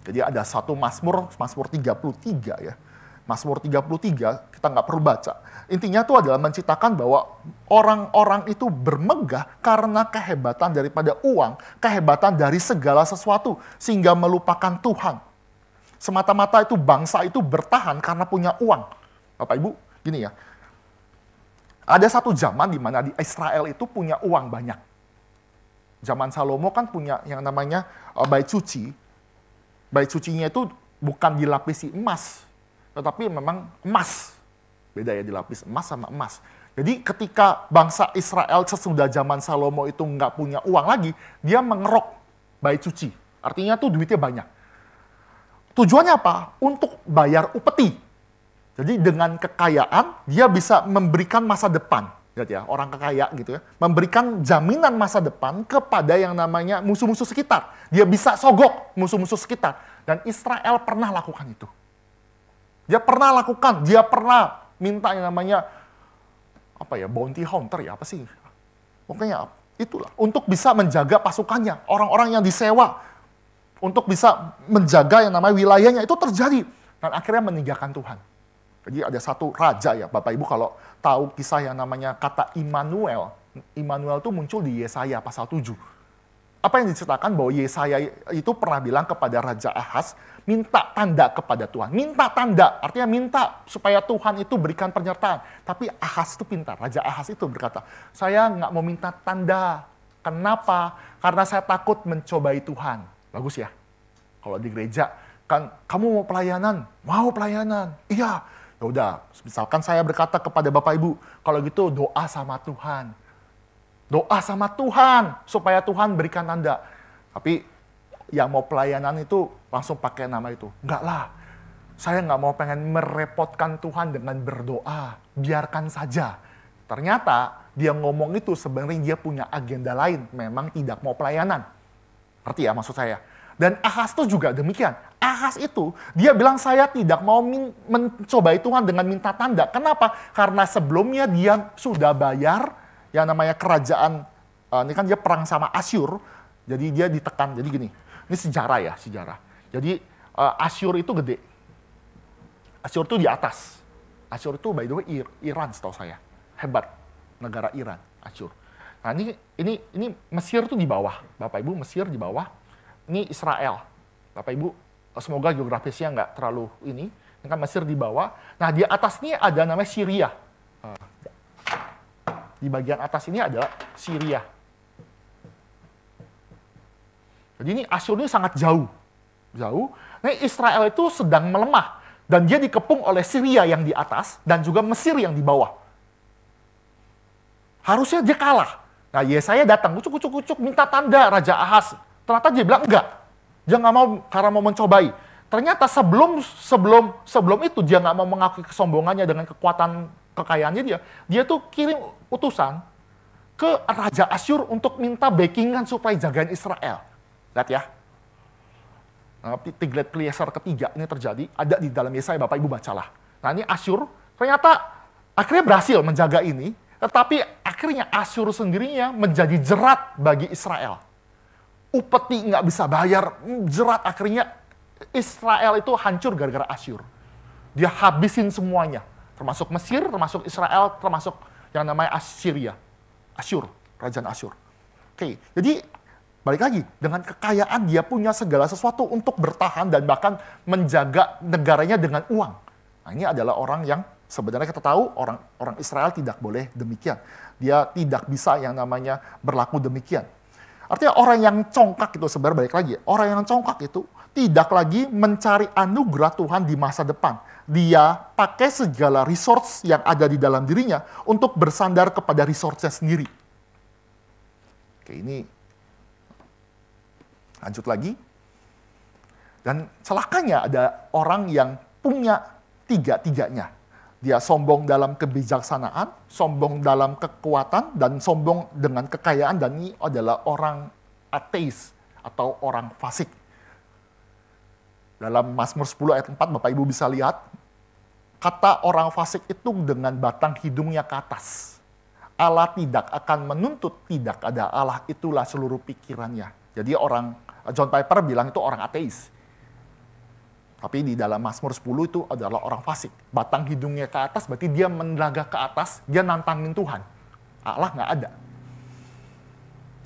Jadi ada satu Mazmur 33 ya. Mazmur 33, kita nggak perlu baca. Intinya itu adalah menceritakan bahwa orang-orang itu bermegah karena kehebatan daripada uang, kehebatan dari segala sesuatu, sehingga melupakan Tuhan. Semata-mata itu bangsa itu bertahan karena punya uang. Bapak Ibu, gini ya. Ada satu zaman di mana di Israel itu punya uang banyak. Zaman Salomo kan punya yang namanya bait suci. Bait sucinya itu bukan dilapisi emas, tetapi memang emas. Beda ya, dilapis emas sama emas. Jadi ketika bangsa Israel sesudah zaman Salomo itu nggak punya uang lagi, dia mengerok bait suci. Artinya tuh duitnya banyak. Tujuannya apa? Untuk bayar upeti. Jadi dengan kekayaan, dia bisa memberikan masa depan. Lihat ya, orang kaya gitu ya. Memberikan jaminan masa depan kepada yang namanya musuh-musuh sekitar. Dia bisa sogok musuh-musuh sekitar. Dan Israel pernah lakukan itu. Dia pernah lakukan, dia pernah minta yang namanya bounty hunter ya, apa sih? Pokoknya itulah, untuk bisa menjaga pasukannya, orang-orang yang disewa untuk bisa menjaga yang namanya wilayahnya, itu terjadi dan akhirnya meninggalkan Tuhan. Jadi ada satu raja ya, Bapak Ibu kalau tahu kisah yang namanya kata Immanuel. Immanuel itu muncul di Yesaya pasal 7. Apa yang diceritakan bahwa Yesaya itu pernah bilang kepada Raja Ahaz, minta tanda kepada Tuhan. Minta tanda, artinya minta supaya Tuhan itu berikan penyertaan. Tapi Ahaz itu pintar, Raja Ahaz itu berkata, saya nggak mau minta tanda. Kenapa? Karena saya takut mencobai Tuhan. Bagus ya, kalau di gereja, kan kamu mau pelayanan? Mau pelayanan. Iya, ya udah. Misalkan saya berkata kepada Bapak Ibu, kalau gitu doa sama Tuhan. Doa sama Tuhan, supaya Tuhan berikan tanda. Tapi yang mau pelayanan itu langsung pakai nama itu. Enggak lah, saya nggak mau pengen merepotkan Tuhan dengan berdoa. Biarkan saja. Ternyata dia ngomong itu sebenarnya dia punya agenda lain. Memang tidak mau pelayanan. Ngerti ya maksud saya? Dan Ahaz itu juga demikian. Ahaz itu, dia bilang saya tidak mau mencobai Tuhan dengan minta tanda. Kenapa? Karena sebelumnya dia sudah bayar yang namanya kerajaan, ini kan dia perang sama Asyur, jadi dia ditekan. Jadi gini, ini sejarah ya, sejarah. Jadi Asyur itu gede. Asyur itu di atas. Asyur itu by the way Iran setahu saya. Hebat, negara Iran, Asyur. Nah ini Mesir itu di bawah. Bapak Ibu, Mesir di bawah. Ini Israel. Bapak Ibu, semoga geografisnya nggak terlalu ini. Ini kan Mesir di bawah. Nah di atas ini ada namanya Syria. Di bagian atas ini adalah Syria. Jadi ini Asyur ini sangat jauh. Jauh. Nah Israel itu sedang melemah. Dan dia dikepung oleh Syria yang di atas dan juga Mesir yang di bawah. Harusnya dia kalah. Nah Yesaya datang, kucuk-kucuk minta tanda Raja Ahaz. Ternyata dia bilang enggak. Dia nggak mau karena mau mencobai. Ternyata sebelum itu dia nggak mau mengakui kesombongannya dengan kekuatan kekayaannya dia tuh kirim utusan ke Raja Asyur untuk minta backingan supaya jagain Israel. Lihat ya. Tiglat-Pileser ketiga ini terjadi, ada di dalam Yesaya, Bapak Ibu bacalah. Nah ini Asyur, ternyata akhirnya berhasil menjaga ini, tetapi akhirnya Asyur sendirinya menjadi jerat bagi Israel. Upeti nggak bisa bayar, jerat, akhirnya Israel itu hancur gara-gara Asyur. Dia habisin semuanya. Termasuk Mesir, termasuk Israel, termasuk yang namanya Assyria. Asyur, kerajaan Asyur. Oke, jadi balik lagi, dengan kekayaan dia punya segala sesuatu untuk bertahan dan bahkan menjaga negaranya dengan uang. Nah ini adalah orang yang sebenarnya kita tahu orang Israel tidak boleh demikian. Dia tidak bisa yang namanya berlaku demikian. Artinya orang yang congkak itu sebenarnya balik lagi, orang yang congkak itu tidak lagi mencari anugerah Tuhan di masa depan. Dia pakai segala resource yang ada di dalam dirinya untuk bersandar kepada resource-nya sendiri. Oke, ini lanjut lagi. Dan celakanya ada orang yang punya tiga-tiganya. Dia sombong dalam kebijaksanaan, sombong dalam kekuatan, dan sombong dengan kekayaan. Dan ini adalah orang ateis. atau orang fasik. Dalam Mazmur 10 ayat 4, Bapak Ibu bisa lihat, kata orang fasik itu dengan batang hidungnya ke atas. Allah tidak akan menuntut, tidak ada Allah, itulah seluruh pikirannya. Jadi John Piper bilang itu orang ateis. Tapi di dalam Mazmur 10 itu adalah orang fasik. Batang hidungnya ke atas berarti dia menelagak ke atas, dia nantangin Tuhan. Allah nggak ada.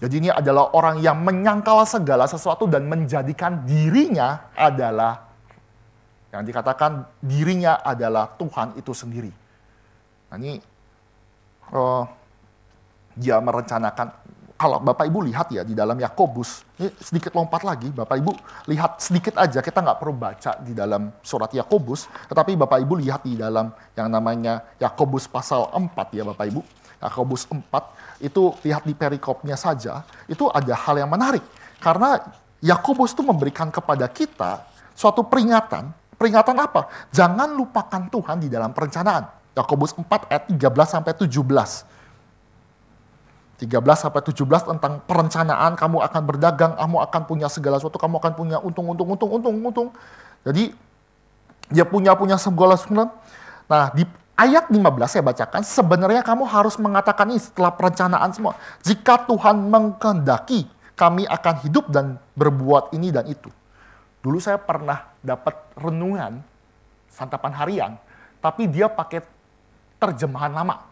Jadi ini adalah orang yang menyangkal segala sesuatu dan menjadikan dirinya adalah, yang dikatakan dirinya adalah Tuhan itu sendiri. Nah ini dia merencanakan, kalau Bapak Ibu lihat ya di dalam Yakobus, ini sedikit lompat lagi, Bapak Ibu lihat sedikit aja, kita nggak perlu baca di dalam surat Yakobus, tetapi Bapak Ibu lihat di dalam yang namanya Yakobus pasal 4 ya Bapak Ibu. Yakobus 4, itu lihat di perikopnya saja, itu ada hal yang menarik. Karena Yakobus itu memberikan kepada kita suatu peringatan. Peringatan apa? Jangan lupakan Tuhan di dalam perencanaan. Yakobus 4 ayat 13-17. 13-17 tentang perencanaan, kamu akan berdagang, kamu akan punya segala sesuatu, kamu akan punya untung. Jadi, dia punya segala sesuatu. Nah, di ayat 15 saya bacakan, sebenarnya kamu harus mengatakan ini setelah perencanaan semua. Jika Tuhan mengkehendaki, kami akan hidup dan berbuat ini dan itu. Dulu saya pernah dapat renungan, santapan harian, tapi dia pakai terjemahan lama.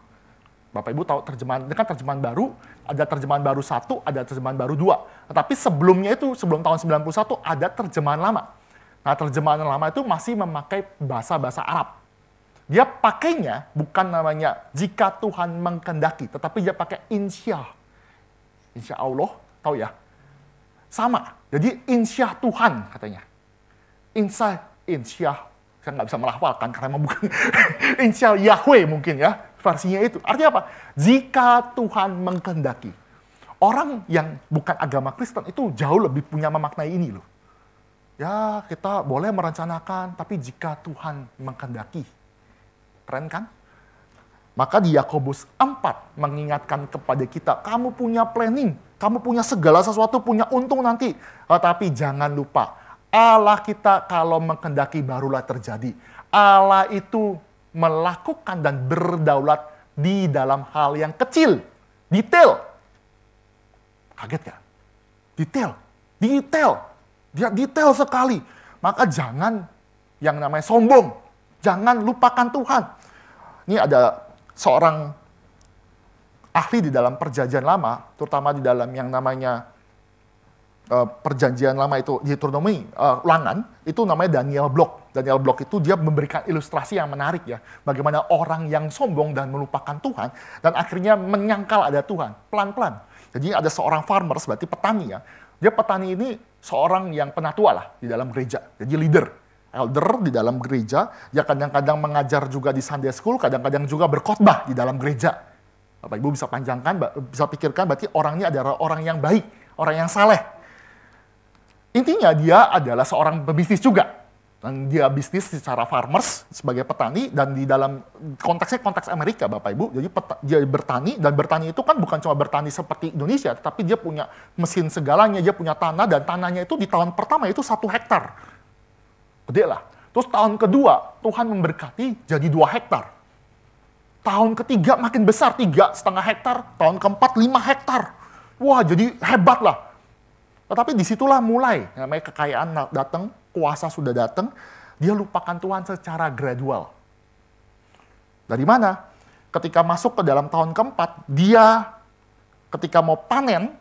Bapak Ibu tahu terjemahan, ini kan terjemahan baru, ada terjemahan baru 1, ada terjemahan baru 2. Tetapi sebelumnya itu, sebelum tahun 91, ada terjemahan lama. Nah, terjemahan lama itu masih memakai bahasa-bahasa Arab. Dia pakainya bukan namanya jika Tuhan mengkehendaki, tetapi dia pakai insya. Insya Allah, tahu ya? Sama. Jadi insya Tuhan katanya. Insya, saya nggak bisa melafalkan karena memang bukan insya Yahweh mungkin ya, versinya itu. Artinya apa? Jika Tuhan mengkehendaki. Orang yang bukan agama Kristen itu jauh lebih punya memaknai ini loh. Ya, kita boleh merencanakan, tapi jika Tuhan mengkehendaki. Keren kan? Maka di Yakobus 4 mengingatkan kepada kita, kamu punya planning, kamu punya segala sesuatu, punya untung nanti. Tapi jangan lupa, Allah kita kalau mengkehendaki barulah terjadi. Allah itu melakukan dan berdaulat di dalam hal yang kecil. Detail. Kaget gak? Detail. Dia detail sekali. Maka jangan yang namanya sombong. Jangan lupakan Tuhan. Ini ada seorang ahli di dalam perjanjian lama, terutama di dalam yang namanya perjanjian lama itu, Deuteronomy, ulangan, itu namanya Daniel Block. Daniel Block itu dia memberikan ilustrasi yang menarik ya. Bagaimana orang yang sombong dan melupakan Tuhan, dan akhirnya menyangkal ada Tuhan, pelan-pelan. Jadi ada seorang farmers, berarti petani ya. Dia petani ini seorang yang penatua lah di dalam gereja, jadi leader. Elder di dalam gereja, dia kadang-kadang mengajar juga di Sunday School, kadang-kadang juga berkhotbah di dalam gereja. Bapak Ibu bisa panjangkan, bisa pikirkan berarti orangnya adalah orang yang baik, orang yang saleh. Intinya dia adalah seorang pebisnis juga. Dan dia bisnis secara farmers sebagai petani, dan di dalam konteksnya konteks Amerika Bapak Ibu. Jadi dia bertani, dan bertani itu kan bukan cuma bertani seperti Indonesia, tetapi dia punya mesin segalanya, dia punya tanah, dan tanahnya itu di tahun pertama itu 1 hektar. Gede lah. Terus tahun kedua, Tuhan memberkati jadi 2 hektar. Tahun ketiga makin besar, 3,5 hektar. Tahun keempat, 5 hektar. Wah, jadi hebat lah. Tetapi disitulah mulai, namanya kekayaan datang, kuasa sudah datang, dia lupakan Tuhan secara gradual. Dari mana? Ketika masuk ke dalam tahun keempat, dia ketika mau panen,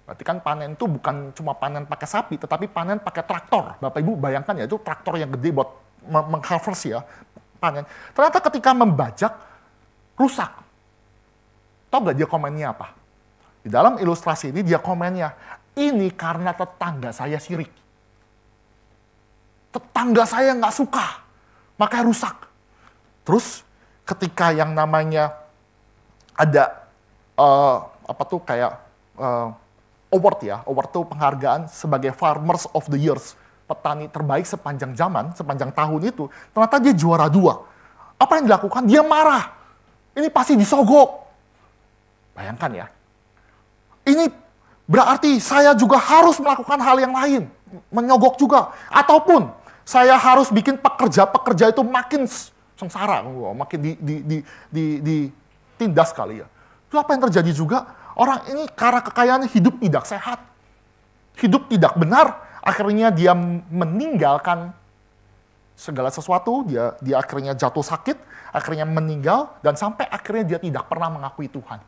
berarti kan panen itu bukan cuma panen pakai sapi, tetapi panen pakai traktor. Bapak Ibu bayangkan ya, itu traktor yang gede buat mengharvest ya, panen. Ternyata ketika membajak, rusak. Tahu nggak dia komennya apa? Di dalam ilustrasi ini dia komennya, ini karena tetangga saya sirik. Tetangga saya nggak suka, makanya rusak. Terus ketika yang namanya ada, award ya, award itu penghargaan sebagai Farmers of the Years, petani terbaik sepanjang zaman, sepanjang tahun itu, ternyata dia juara 2. Apa yang dilakukan? Dia marah. Ini pasti disogok. Bayangkan ya. Ini berarti saya juga harus melakukan hal yang lain. Menyogok juga. Ataupun saya harus bikin pekerja-pekerja itu makin sengsara. Makin ditindas kali ya. Itu apa yang terjadi juga? Orang ini karena kekayaannya hidup tidak sehat. Hidup tidak benar. Akhirnya dia meninggalkan segala sesuatu. Dia akhirnya jatuh sakit. Akhirnya meninggal. Dan sampai akhirnya dia tidak pernah mengakui Tuhan.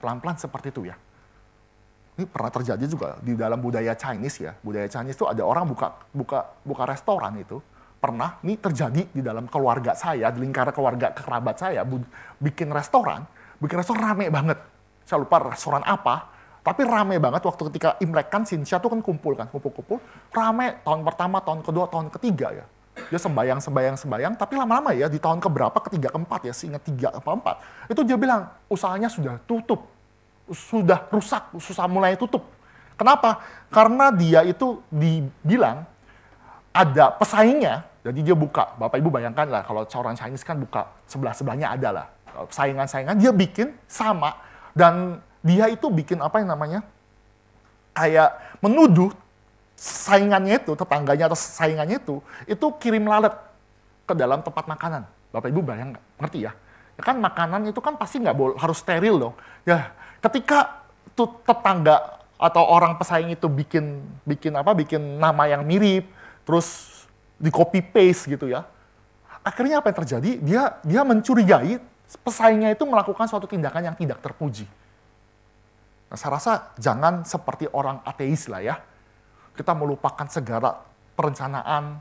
Pelan-pelan seperti itu ya. Ini pernah terjadi juga di dalam budaya Chinese ya. Budaya Chinese itu ada orang buka restoran itu. Pernah, ini terjadi di dalam keluarga saya, di lingkaran keluarga kerabat saya, bikin restoran rame banget. Saya lupa restoran apa, tapi rame banget waktu ketika Imlek kan, Sinsya tuh kan kumpul, rame tahun pertama, tahun kedua, tahun ketiga ya. Dia sembayang, tapi lama-lama ya, di tahun keberapa, ketiga, keempat ya, seingat 3 atau 4, itu dia bilang, usahanya sudah tutup. Sudah rusak, susah mulai tutup. Kenapa? Karena dia itu dibilang ada pesaingnya, jadi dia buka. Bapak Ibu bayangkan lah, kalau orang Chinese kan buka sebelah-sebelahnya ada lah. Saingan-saingan, dia bikin sama. Dan dia itu bikin apa yang namanya, kayak menuduh saingannya itu, tetangganya atau saingannya itu kirim lalat ke dalam tempat makanan. Bapak Ibu bayang nggak? Ngerti ya? Ya kan makanan itu kan pasti nggak boleh, harus steril dong. Ya, ketika tuh tetangga atau orang pesaing itu bikin nama yang mirip, terus di copy paste gitu ya. Akhirnya apa yang terjadi? Dia mencurigai pesaingnya itu melakukan suatu tindakan yang tidak terpuji. Nah, saya rasa jangan seperti orang ateis lah ya. Kita melupakan segala perencanaan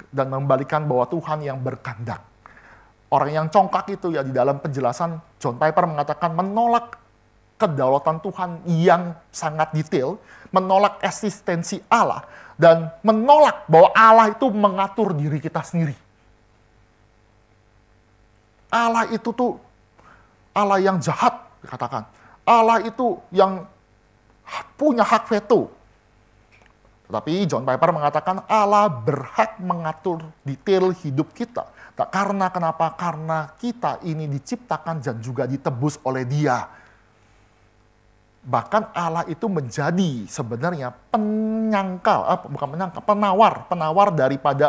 dan membalikan bahwa Tuhan yang berkehendak. Orang yang congkak itu ya di dalam penjelasan John Piper mengatakan menolak kedaulatan Tuhan yang sangat detail, menolak eksistensi Allah, dan menolak bahwa Allah itu mengatur diri kita sendiri. Allah itu tuh Allah yang jahat, dikatakan. Allah itu yang punya hak veto. Tetapi John Piper mengatakan Allah berhak mengatur detail hidup kita. Karena kenapa? Karena kita ini diciptakan dan juga ditebus oleh Dia. Bahkan Allah itu menjadi sebenarnya penawar daripada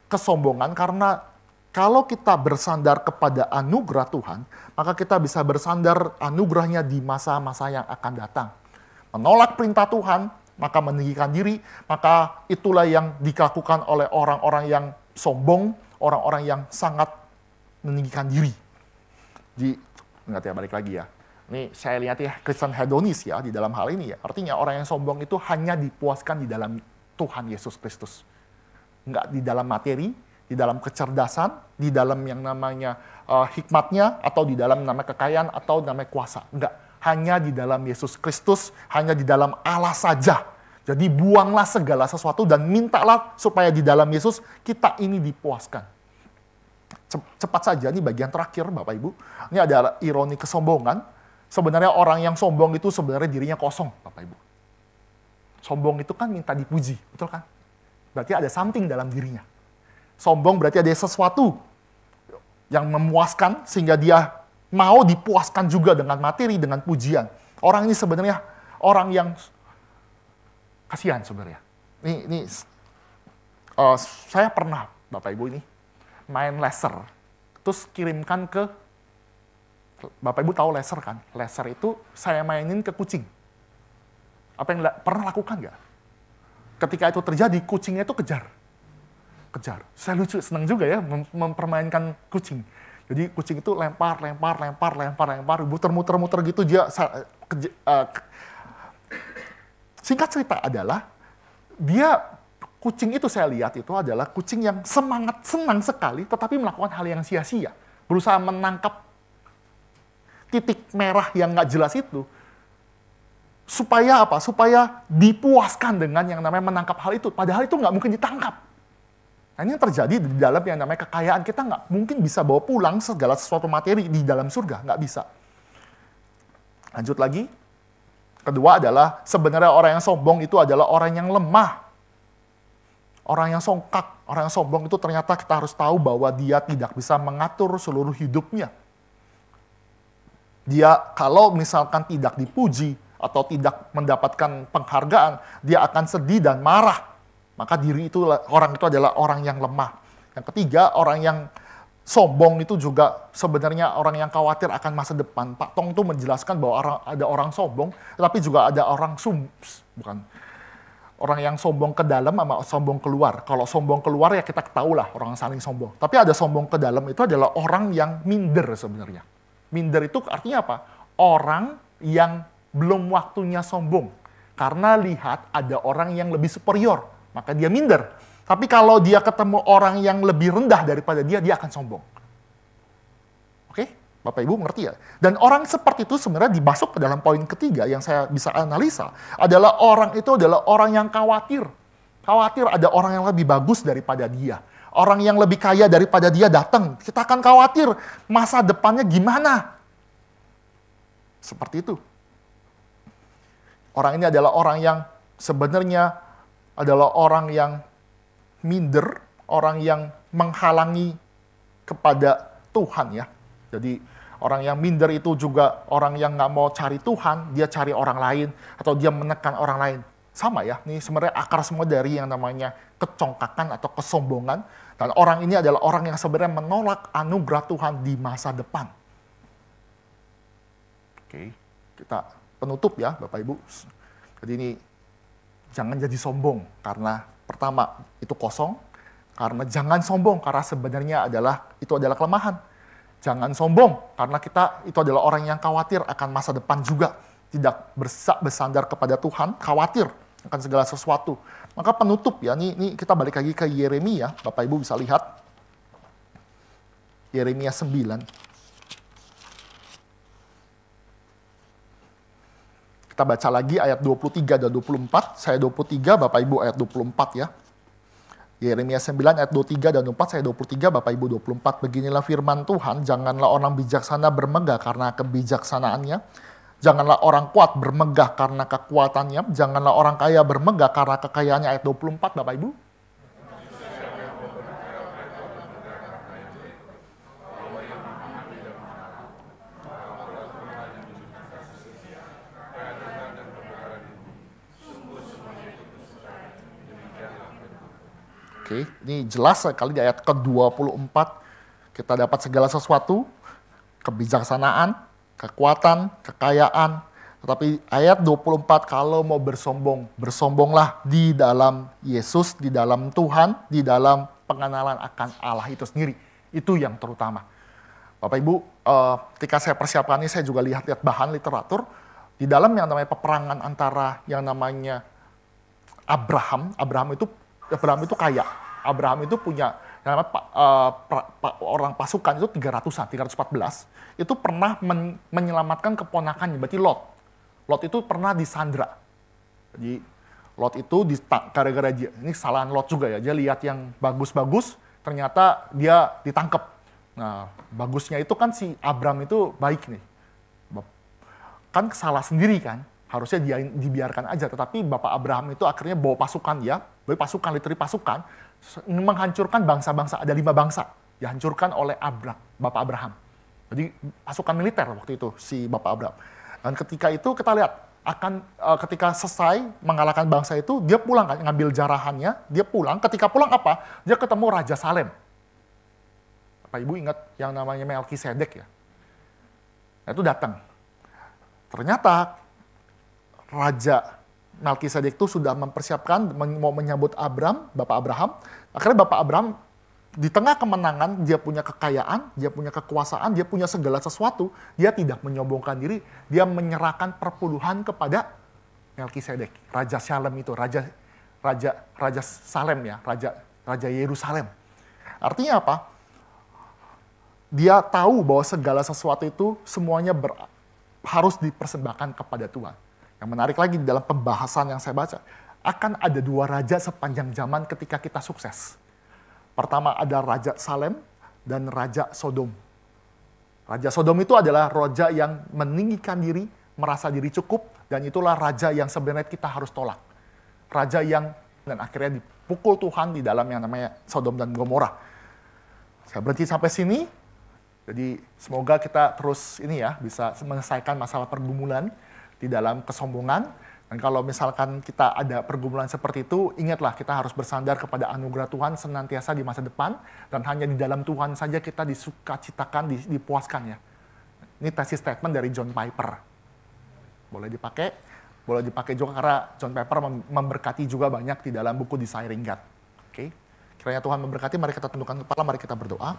kesombongan. Karena kalau kita bersandar kepada anugerah Tuhan, maka kita bisa bersandar anugerahnya di masa-masa yang akan datang. Menolak perintah Tuhan, maka meninggikan diri, maka itulah yang dilakukan oleh orang-orang yang sombong, orang-orang yang sangat meninggikan diri. Ingat ya, balik lagi ya. Ini saya lihat ya, Kristen hedonis ya di dalam hal ini ya. Artinya orang yang sombong itu hanya dipuaskan di dalam Tuhan Yesus Kristus. Enggak di dalam materi, di dalam kecerdasan, di dalam yang namanya hikmatnya, atau di dalam namanya kekayaan, atau namanya kuasa. Enggak. Hanya di dalam Yesus Kristus, hanya di dalam Allah saja. Jadi buanglah segala sesuatu dan mintalah supaya di dalam Yesus kita ini dipuaskan. Cepat saja, ini bagian terakhir Bapak Ibu. Ini ada ironi kesombongan. Sebenarnya orang yang sombong itu sebenarnya dirinya kosong Bapak Ibu. Sombong itu kan minta dipuji, betul kan? Berarti ada something dalam dirinya. Sombong berarti ada sesuatu yang memuaskan sehingga dia mau dipuaskan juga dengan materi, dengan pujian. Orang ini sebenarnya orang yang kasihan sebenarnya. Saya pernah, Bapak Ibu ini, main laser. Terus kirimkan ke, Bapak Ibu tahu laser kan? Laser itu saya mainin ke kucing. Apa yang pernah lakukan nggak? Ketika itu terjadi, kucingnya itu kejar. Saya lucu, senang juga ya mempermainkan kucing. Jadi kucing itu lempar, muter-muter gitu dia. Singkat cerita adalah, kucing itu saya lihat itu adalah kucing yang semangat, senang sekali, tetapi melakukan hal yang sia-sia. Berusaha menangkap titik merah yang nggak jelas itu. Supaya apa? Supaya dipuaskan dengan yang namanya menangkap hal itu. Padahal itu nggak mungkin ditangkap. Nah, ini yang terjadi di dalam yang namanya kekayaan. Kita nggak mungkin bisa bawa pulang segala sesuatu materi di dalam surga. Nggak bisa. Lanjut lagi. Kedua adalah sebenarnya orang yang sombong itu adalah orang yang lemah. Orang yang songkak, orang yang sombong itu ternyata kita harus tahu bahwa dia tidak bisa mengatur seluruh hidupnya. Dia kalau misalkan tidak dipuji atau tidak mendapatkan penghargaan, dia akan sedih dan marah. Maka orang itu adalah orang yang lemah. Yang ketiga, orang yang sombong itu juga sebenarnya orang yang khawatir akan masa depan. Pak Tong itu menjelaskan bahwa ada orang sombong, tetapi juga ada orang orang yang sombong ke dalam sama sombong keluar. Kalau sombong keluar ya kita tahu lah orang saling sombong. Tapi ada sombong ke dalam itu adalah orang yang minder sebenarnya. Minder itu artinya apa? Orang yang belum waktunya sombong. Karena lihat ada orang yang lebih superior, maka dia minder. Tapi kalau dia ketemu orang yang lebih rendah daripada dia akan sombong. Oke? Bapak Ibu ngerti ya? Dan orang seperti itu sebenarnya dimasuk ke dalam poin ketiga yang saya bisa analisa. Adalah orang itu adalah orang yang khawatir. Khawatir ada orang yang lebih bagus daripada dia. Orang yang lebih kaya daripada dia datang. Kita akan khawatir masa depannya gimana. Seperti itu. Orang ini adalah orang yang sebenarnya adalah orang yang minder, orang yang menghalangi kepada Tuhan ya. Jadi orang yang minder itu juga orang yang nggak mau cari Tuhan, dia cari orang lain, atau dia menekan orang lain. Sama ya, ini sebenarnya akar semua dari yang namanya kecongkakan atau kesombongan. Dan orang ini adalah orang yang sebenarnya menolak anugerah Tuhan di masa depan. Oke, kita penutup ya Bapak Ibu. Jadi ini jangan jadi sombong karena pertama itu kosong, karena jangan sombong karena sebenarnya itu adalah kelemahan. Jangan sombong karena kita itu adalah orang yang khawatir akan masa depan juga, tidak bersandar kepada Tuhan, khawatir akan segala sesuatu. Maka penutup ya, ini kita balik lagi ke Yeremia, Bapak Ibu bisa lihat. Yeremia 9. Kita baca lagi ayat 23 dan 24. Saya 23, Bapak Ibu ayat 24 ya. Yeremia 9 ayat 23 dan 24, saya 23, Bapak Ibu 24. Beginilah firman Tuhan, janganlah orang bijaksana bermegah karena kebijaksanaannya. Janganlah orang kuat bermegah karena kekuatannya. Janganlah orang kaya bermegah karena kekayaannya. Ayat 24, Bapak Ibu. Oke, ini jelas sekali di ayat ke-24 kita dapat segala sesuatu, kebijaksanaan, kekuatan, kekayaan. Tetapi ayat 24 kalau mau bersombong, bersombonglah di dalam Yesus, di dalam Tuhan, di dalam pengenalan akan Allah itu sendiri. Itu yang terutama. Bapak Ibu, ketika saya persiapkan ini saya juga lihat-lihat bahan literatur. Di dalam yang namanya peperangan antara yang namanya Abraham itu kaya. Abraham itu punya yang namanya orang pasukan itu 300-an, 314. Itu pernah menyelamatkan keponakannya, berarti Lot. Lot itu pernah disandra. Jadi Lot itu gara-gara dia, ini kesalahan Lot juga ya. Dia lihat yang bagus-bagus, ternyata dia ditangkap. Nah, bagusnya itu kan si Abraham itu baik nih. Kan salah sendiri kan. Harusnya dia dibiarkan aja, tetapi Bapak Abraham itu akhirnya bawa pasukan literally pasukan, menghancurkan bangsa-bangsa, ada 5 bangsa, dihancurkan oleh Bapak Abraham. Jadi pasukan militer waktu itu, si Bapak Abraham. Dan ketika itu kita lihat, ketika selesai mengalahkan bangsa itu, dia pulang kan, ngambil jarahannya, dia pulang, ketika pulang apa? Dia ketemu Raja Salem. Bapak Ibu ingat yang namanya Melkisedek ya? Nah, itu datang. Ternyata Raja Melkisedek itu sudah mempersiapkan, mau menyambut Bapak Abraham. Akhirnya Bapak Abraham di tengah kemenangan, dia punya kekayaan, dia punya kekuasaan, dia punya segala sesuatu. Dia tidak menyombongkan diri, dia menyerahkan perpuluhan kepada Melkisedek. Raja Salem itu, Raja Salem ya, Raja Yerusalem. Artinya apa? Dia tahu bahwa segala sesuatu itu semuanya harus dipersembahkan kepada Tuhan. Yang menarik lagi di dalam pembahasan yang saya baca, akan ada 2 raja sepanjang zaman ketika kita sukses. Pertama ada Raja Salem dan Raja Sodom. Raja Sodom itu adalah raja yang meninggikan diri, merasa diri cukup, dan itulah raja yang sebenarnya kita harus tolak. Raja yang dan akhirnya dipukul Tuhan di dalam yang namanya Sodom dan Gomora. Saya berhenti sampai sini. Jadi semoga kita terus bisa menyelesaikan masalah pergumulan. di dalam kesombongan. Dan kalau misalkan kita ada pergumulan seperti itu, ingatlah kita harus bersandar kepada anugerah Tuhan senantiasa di masa depan, dan hanya di dalam Tuhan saja kita disukacitakan, dipuaskan ya. Ini tesis statement dari John Piper. Boleh dipakai juga karena John Piper memberkati juga banyak di dalam buku Desiring God. Oke. Kiranya Tuhan memberkati, mari kita tundukkan kepala, mari kita berdoa.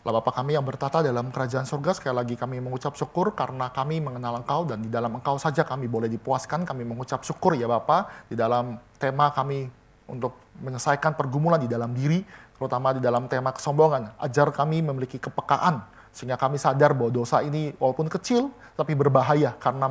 Allah Bapa kami yang bertata dalam kerajaan surga, sekali lagi kami mengucap syukur karena kami mengenal Engkau dan di dalam Engkau saja kami boleh dipuaskan. Kami mengucap syukur ya Bapa di dalam tema kami untuk menyelesaikan pergumulan di dalam diri, terutama di dalam tema kesombongan. Ajar kami memiliki kepekaan sehingga kami sadar bahwa dosa ini walaupun kecil tapi berbahaya karena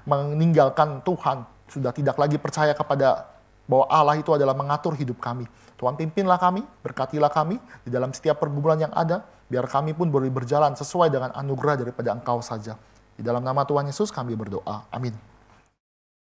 meninggalkan Tuhan, sudah tidak lagi percaya kepada bahwa Allah itu adalah mengatur hidup kami. Tuhan pimpinlah kami, berkatilah kami di dalam setiap pergumulan yang ada, biar kami pun boleh berjalan sesuai dengan anugerah daripada Engkau saja. Di dalam nama Tuhan Yesus kami berdoa. Amin.